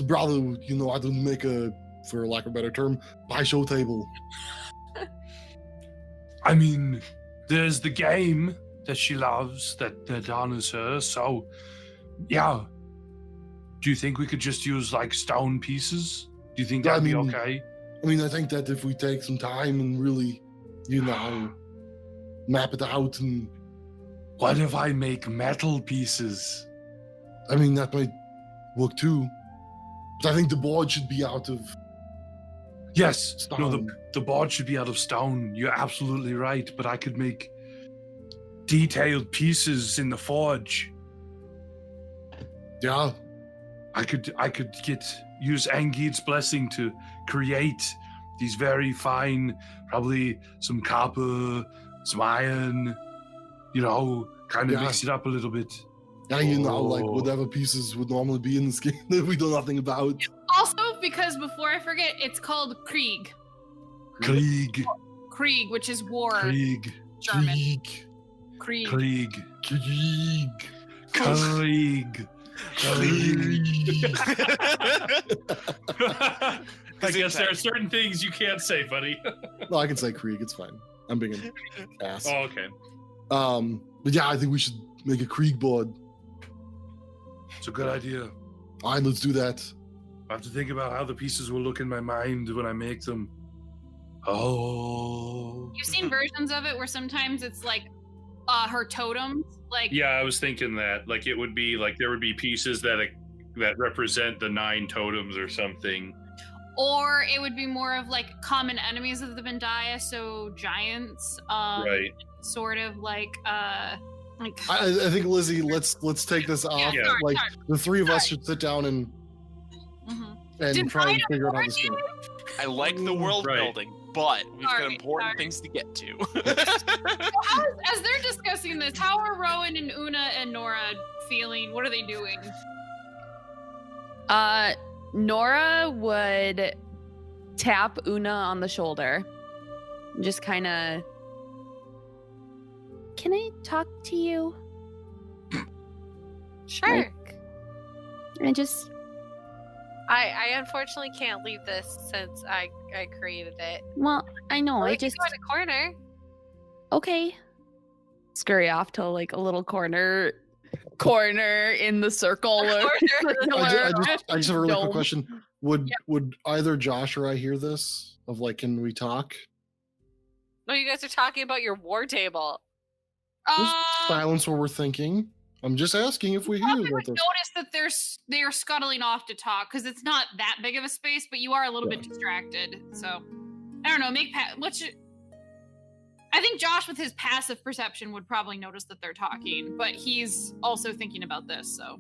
brother, I didn't make a, for lack of a better term, Paisho table. I mean, there's the game that she loves that honors her. So, yeah. Do you think we could just use like stone pieces? Do you think Yeah, I that'd be mean- okay? I mean, I think that if we take some time and really, map it out, and What if I make metal pieces? I mean, that might work too. But I think the board should be out of Yes. No, stone. the board should be out of stone. You're absolutely right. But I could make detailed pieces in the forge. Yeah, I could use Angid's blessing to create these very fine, probably some copper, some iron, kind of Yeah. mix it up a little bit. yeah, like Oh. whatever pieces would normally be in this game that we know nothing about. Also, because before I forget, it's called Krieg. Krieg, Krieg, which is war. Krieg, German. Krieg, Krieg. Krieg, Krieg, Krieg, Krieg. I guess there are certain things you can't say, buddy. No, I can say Krieg. It's fine. I'm being an ass. Oh, okay. But yeah, I think we should make a Krieg board. It's a good idea. All right, let's do that. I have to think about how the pieces will look in my mind when I make them. Oh. You've seen versions of it where sometimes it's like her totems, like Yeah, I was thinking that. Like it would be like there would be pieces that represent the 9 totems or something. or it would be more of like common enemies of the Bendaya, so giants, Right. sort of like like I think Lizzie, let's take this off. Yeah. sorry, Like sorry. the three of us should sit down and Mhm. try and figure out how this goes. I like the world Right. building, but we've got Sorry, important sorry. things to get to. As they're discussing this, how are Rowan and Una and Nora feeling? What are they doing? Nora would tap Una on the shoulder. And just kind of. Can I talk to you? Sure. Like, I just. I unfortunately can't leave this since I created it. Well, I know. We I can just. go in a corner. Okay. Scurry off to like a little corner in the circle. Corner. I just have a really quick Dome. question. Would either Josh or I hear this? Of like, can we talk? No, you guys are talking about your war table. There's silence where we're thinking. I'm just asking if we hear Probably about would this. notice that they are scuttling off to talk because it's not that big of a space, but you are a little bit distracted. So I don't know. I think Josh, with his passive perception, would probably notice that they're talking, but he's also thinking about this. So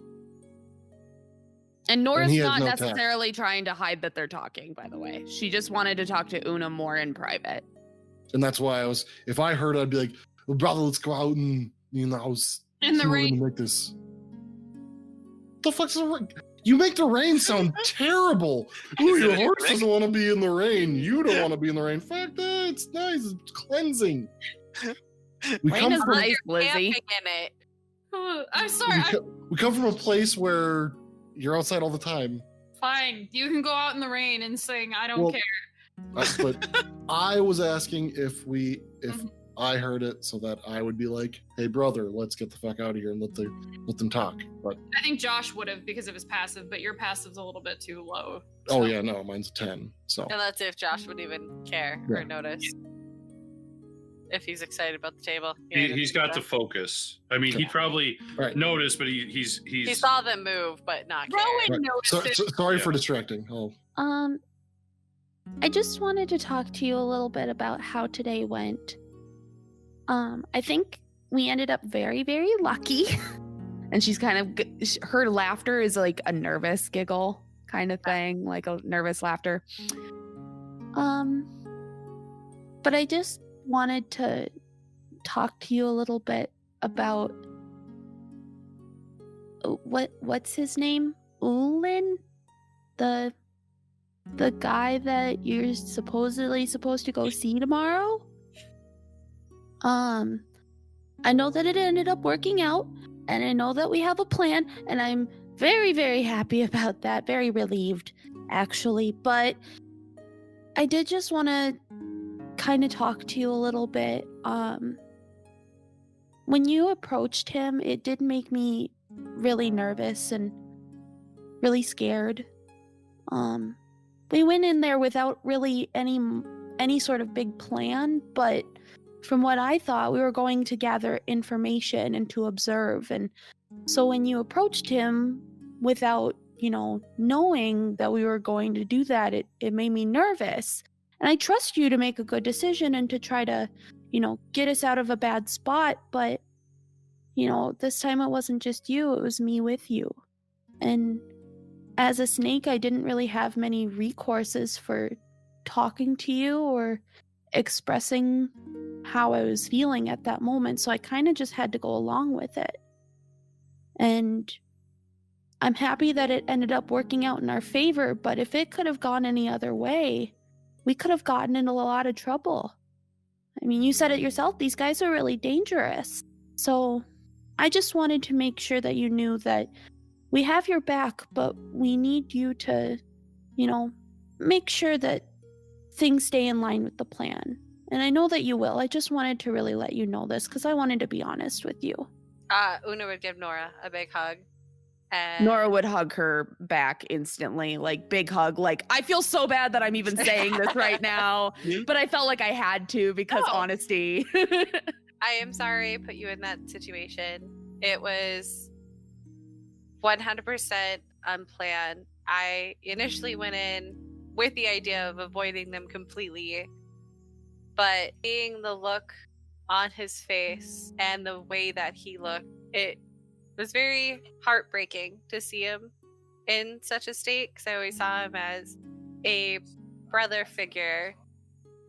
And Nora's he has not no tact. necessarily trying to hide that they're talking, by the way. She just wanted to talk to Una more in private. And that's why if I heard it, I'd be like, well, brother, let's go out and, in the see where we're rain, gonna make this. The fuck's the rain? You make the rain sound terrible. Ooh, Is your it horse rain? doesn't want to be in the rain. You don't want to be in the rain. Fuck that. It's nice. It's cleansing. We Rain come is from nice, Lizzie. Camping in it. I'm sorry. we come from a place where you're outside all the time. Fine. You can go out in the rain and sing. I don't Well, care. But I was asking if Mhm. I heard it so that I would be like, hey brother, let's get the fuck out of here and let them talk. But I think Josh would have because of his passive, but your passive's a little bit too low. oh so- yeah, no, mine's a 10. So And that's if Josh would even care Yeah. or notice. if he's excited about the table. He's got to focus. I mean, he'd probably Right. notice, but he saw them move, but not care. Rowan So, noticed. sorry for distracting. Oh, I just wanted to talk to you a little bit about how today went. I think we ended up very, very lucky. And she's kind of, her laughter is like a nervous giggle kind of thing, like a nervous laughter. But I just wanted to talk to you a little bit about what's his name? Ualan? The guy that you're supposedly supposed to go see tomorrow? I know that it ended up working out, and I know that we have a plan, and I'm very, very happy about that. Very relieved, actually. But I did just want to kind of talk to you a little bit. When you approached him, it did make me really nervous and really scared. We went in there without really any sort of big plan, but from what I thought, we were going to gather information and to observe. And so when you approached him without, knowing that we were going to do that, it made me nervous. And I trust you to make a good decision and to try to, get us out of a bad spot. But, this time it wasn't just you, it was me with you. And as a snake, I didn't really have many recourses for talking to you or expressing how I was feeling at that moment. So I kind of just had to go along with it. And I'm happy that it ended up working out in our favor, but if it could have gone any other way, we could have gotten into a lot of trouble. I mean, you said it yourself, these guys are really dangerous. So I just wanted to make sure that you knew that we have your back, but we need you to, make sure that things stay in line with the plan. And I know that you will. I just wanted to really let you know this because I wanted to be honest with you. Una would give Nora a big hug. And Nora would hug her back instantly, like big hug. Like, I feel so bad that I'm even saying this right now, but I felt like I had to because honesty. I am sorry I put you in that situation. It was 100% unplanned. I initially went in with the idea of avoiding them completely, but seeing the look on his face and the way that he looked, it was very heartbreaking to see him in such a state because I always saw him as a brother figure.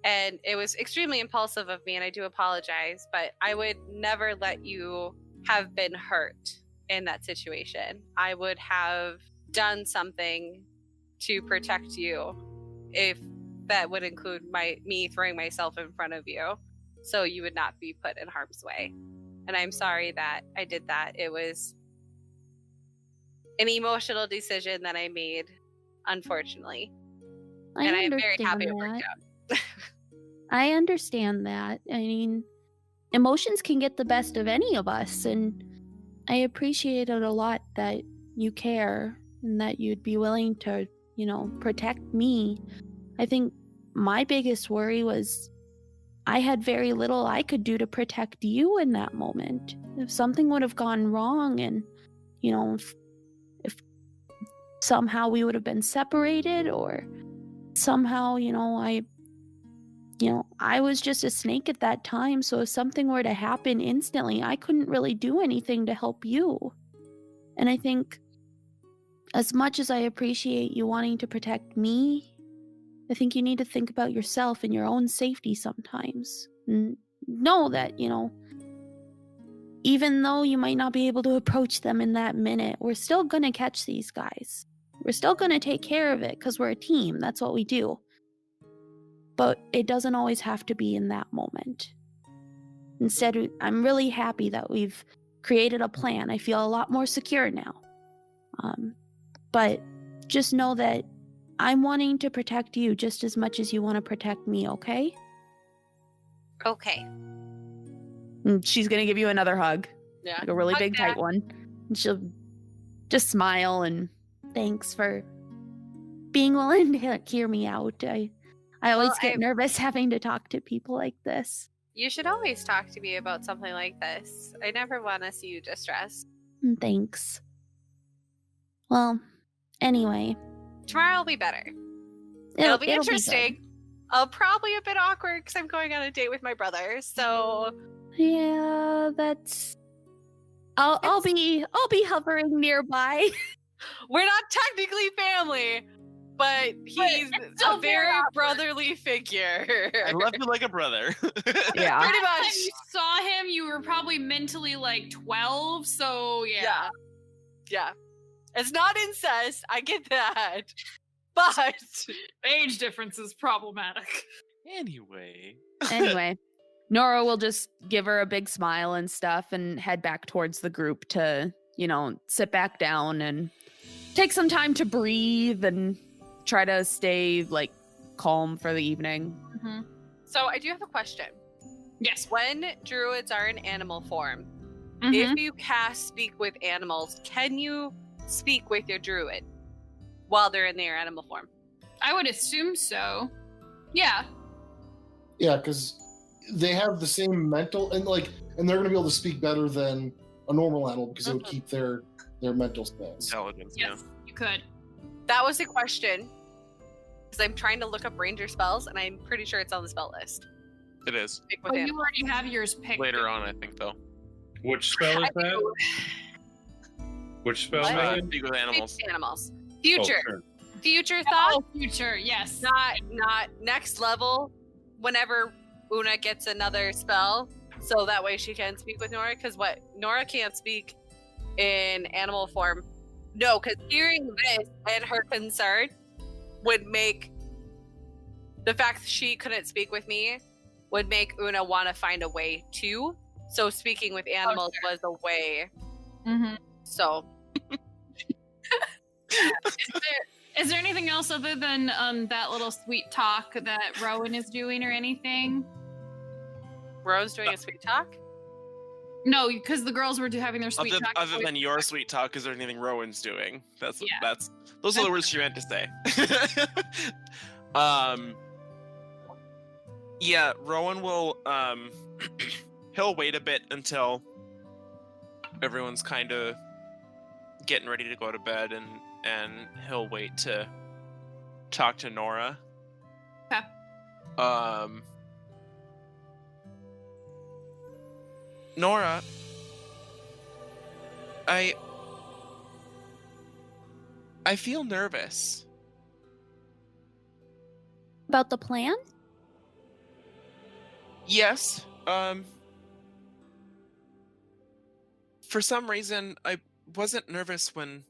And it was extremely impulsive of me, and I do apologize, but I would never let you have been hurt in that situation. I would have done something to protect you, if that would include me throwing myself in front of you, so you would not be put in harm's way. And I'm sorry that I did that. It was an emotional decision that I made, unfortunately. And I am very happy it worked out. I understand that. I mean, emotions can get the best of any of us, and I appreciate it a lot that you care and that you'd be willing to, protect me. I think my biggest worry was I had very little I could do to protect you in that moment. If something would have gone wrong and, if somehow we would have been separated, or somehow, I was just a snake at that time, so if something were to happen instantly, I couldn't really do anything to help you. And I think as much as I appreciate you wanting to protect me, I think you need to think about yourself and your own safety sometimes. And know that, even though you might not be able to approach them in that minute, we're still going to catch these guys. We're still going to take care of it because we're a team. That's what we do. But it doesn't always have to be in that moment. Instead, I'm really happy that we've created a plan. I feel a lot more secure now. But just know that I'm wanting to protect you just as much as you want to protect me, okay? Okay. And she's going to give you another hug. Yeah. Like a really Hug big, back. tight one. And she'll just smile and Thanks for being willing to hear me out. I always get nervous having to talk to people like this. You should always talk to me about something like this. I never want to see you distressed. Thanks. Well, anyway, Tomorrow will be better. It'll be good. interesting. I'll probably a bit awkward because I'm going on a date with my brother. So Yeah, that's. I'll be hovering nearby. we're not technically family, but he's still a very very awkward. brotherly figure. I love you like a brother. Yeah. Pretty Last much. time you saw him, you were probably mentally like 12, so yeah. Yeah. It's not incest. I get that. But Age difference is problematic. Anyway. Anyway, Nora will just give her a big smile and stuff and head back towards the group to, sit back down and take some time to breathe and try to stay like calm for the evening. so I do have a question. Yes. When druids are in animal form, Mhm. if you cast speak with animals, can you speak with your druid while they're in their animal form? I would assume so. Yeah. Yeah, because they have the same mental and they're gonna be able to speak better than a normal animal because it would keep their mental stats. Intelligence, Yes, you could. That was the question. Because I'm trying to look up ranger spells, and I'm pretty sure it's on the spell list. yeah. It is. Speak with Oh, you animals. already have yours picked. Later on, I think, though. Which spell is that? Which spell is What? that? Speak with Speak animals. with animals. Oh, Future. sure. Future thought. Oh, future, yes. Not next level. Whenever Una gets another spell, so that way she can speak with Nora. Because what Nora can't speak in animal form. No, because hearing this and her concern would make the fact that she couldn't speak with me would make Una want to find a way to. So speaking with animals was a way. Mm-hmm. So Is there anything else other than that little sweet talk that Rowan is doing or anything? Rose doing a sweet talk. No, because the girls were having their sweet talk. Other than your sweet talk, is there anything Rowan's doing? Those Yeah. are the words she meant to say. Yeah, Rowan will he'll wait a bit until everyone's kind of getting ready to go to bed, and he'll wait to talk to Nora. Okay. Nora, I feel nervous. About the plan? Yes. For some reason, I wasn't nervous when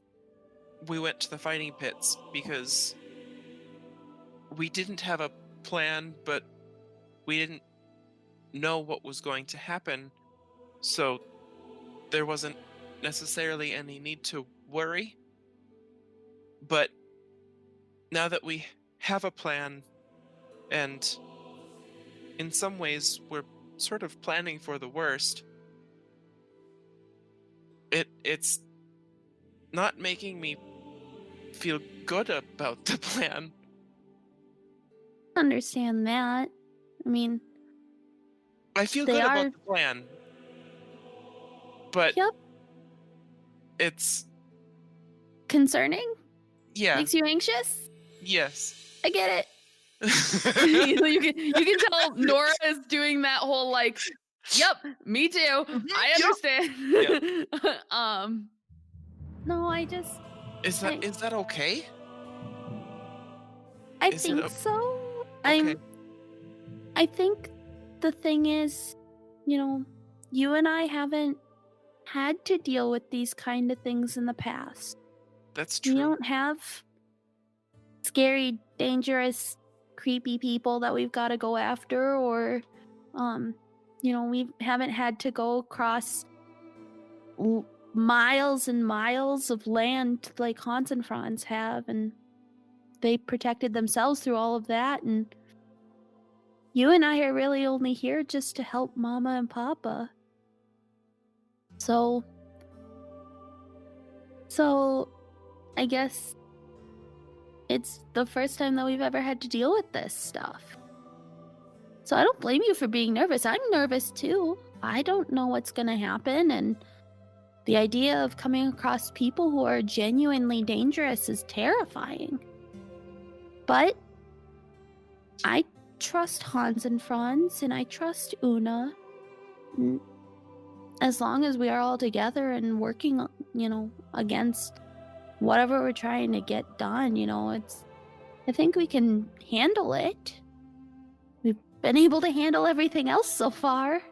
we went to the fighting pits because we didn't have a plan, but we didn't know what was going to happen. So there wasn't necessarily any need to worry. But now that we have a plan, and in some ways we're sort of planning for the worst, it's not making me feel good about the plan. Understand that. I mean, I feel They good are- about the plan, but Yep. it's concerning? yeah, Makes you anxious? yes. I get it. you can tell Nora is doing that whole like, yep, me too. I understand. No, I just Is that okay? I Is it think o- so. Okay. I think the thing is, you and I haven't had to deal with these kind of things in the past. That's We true. don't have scary, dangerous, creepy people that we've got to go after, or we haven't had to go across miles and miles of land like Hans and Franz have, and they protected themselves through all of that. And you and I are really only here just to help Mama and Papa. So I guess it's the first time that we've ever had to deal with this stuff. So I don't blame you for being nervous. I'm nervous too. I don't know what's going to happen, and the idea of coming across people who are genuinely dangerous is terrifying. But I trust Hans and Franz, and I trust Una. As long as we are all together and working, against whatever we're trying to get done, I think we can handle it. We've been able to handle everything else so far.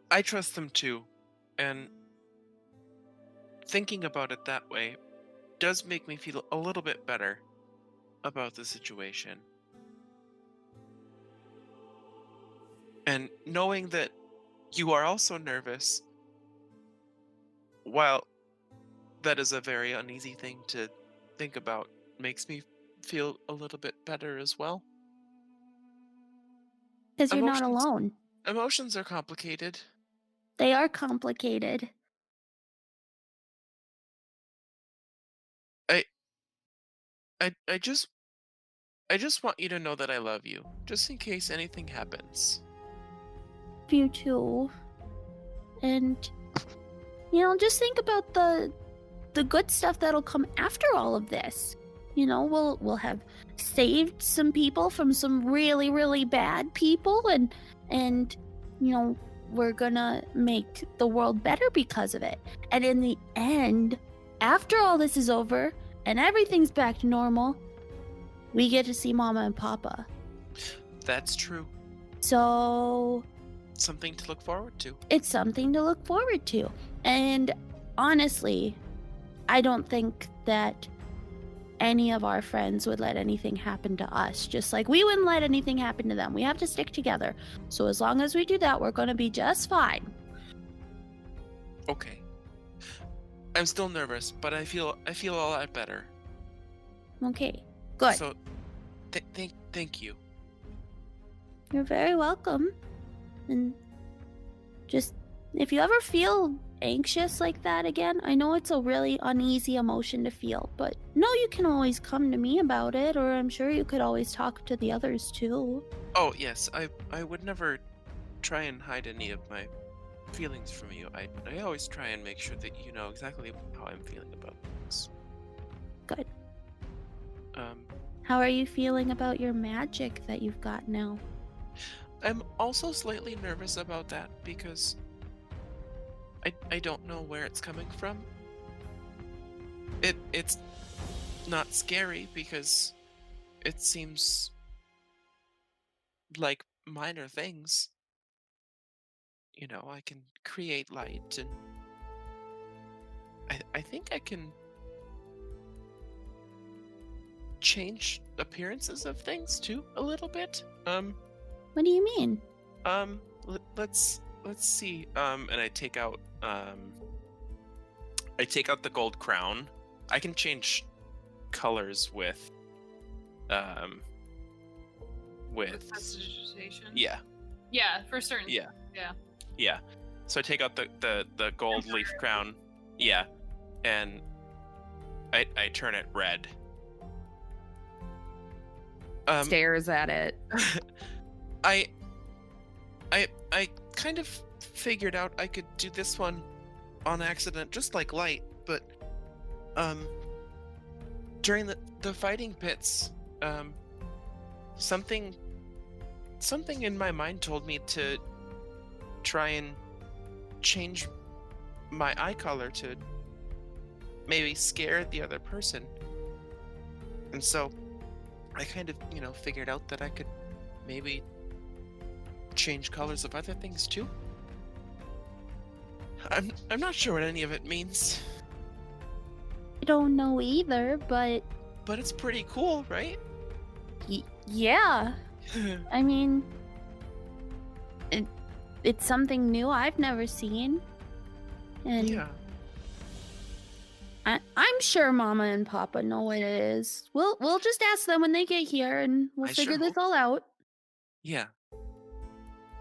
I trust them too, and thinking about it that way does make me feel a little bit better about the situation. And knowing that you are also nervous, while that is a very uneasy thing to think about, makes me feel a little bit better as well. Because you're not Emotions- alone. Emotions are complicated. They are complicated. I just want you to know that I love you, just in case anything happens. You too. And, just think about the good stuff that'll come after all of this. We'll have saved some people from some really, really bad people, and we're gonna make the world better because of it. And in the end, after all this is over and everything's back to normal, we get to see Mama and Papa. That's true. So Something to look forward to. it's something to look forward to. And honestly, I don't think that any of our friends would let anything happen to us, just like we wouldn't let anything happen to them. We have to stick together. So as long as we do that, we're going to be just fine. Okay. I'm still nervous, but I feel a lot better. Okay, good. So, thank you. You're very welcome. And just, if you ever feel anxious like that again, I know it's a really uneasy emotion to feel, but you can always come to me about it, or I'm sure you could always talk to the others too. Oh yes, I would never try and hide any of my feelings from you. I always try and make sure that you know exactly how I'm feeling about things. Good. Um, How are you feeling about your magic that you've got now? I'm also slightly nervous about that because I don't know where it's coming from. It's not scary because it seems like minor things. I can create light, and I think I can change appearances of things too a little bit. What do you mean? Let's see. And I take out the gold crown. I can change colors with Prestidigitation. yeah. Yeah, for certain. Yeah. Yeah. Yeah. So I take out the gold leaf crown. Yeah. And I turn it red. Stares at it. I kind of figured out I could do this one on accident, just like light, but during the fighting pits, something in my mind told me to try and change my eye color to maybe scare the other person. And so I kind of, figured out that I could maybe change colors of other things too. I'm not sure what any of it means. I don't know either, but But it's pretty cool, right? yeah. I mean, it's something new I've never seen. And Yeah. I'm sure Mama and Papa know what it is. We'll just ask them when they get here, and we'll I sure figure this hope all out. Yeah.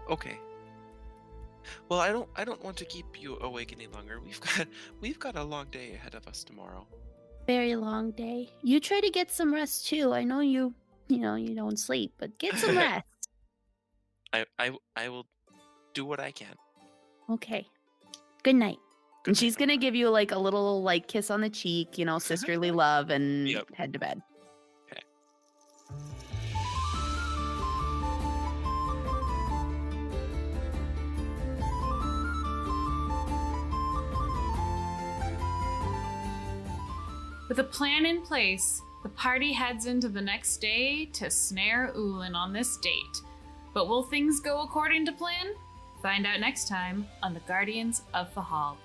Okay. Well, I don't want to keep you awake any longer. We've got a long day ahead of us tomorrow. Very long day. You try to get some rest too. I know you you don't sleep, but get some rest. I will do what I can. Okay. Good night. And she's gonna give you like a little like kiss on the cheek, sisterly love, and Yep. head to bed. Okay. With a plan in place, the party heads into the next day to snare Ualan on this date. But will things go according to plan? Find out next time on the Guardians of Fehal.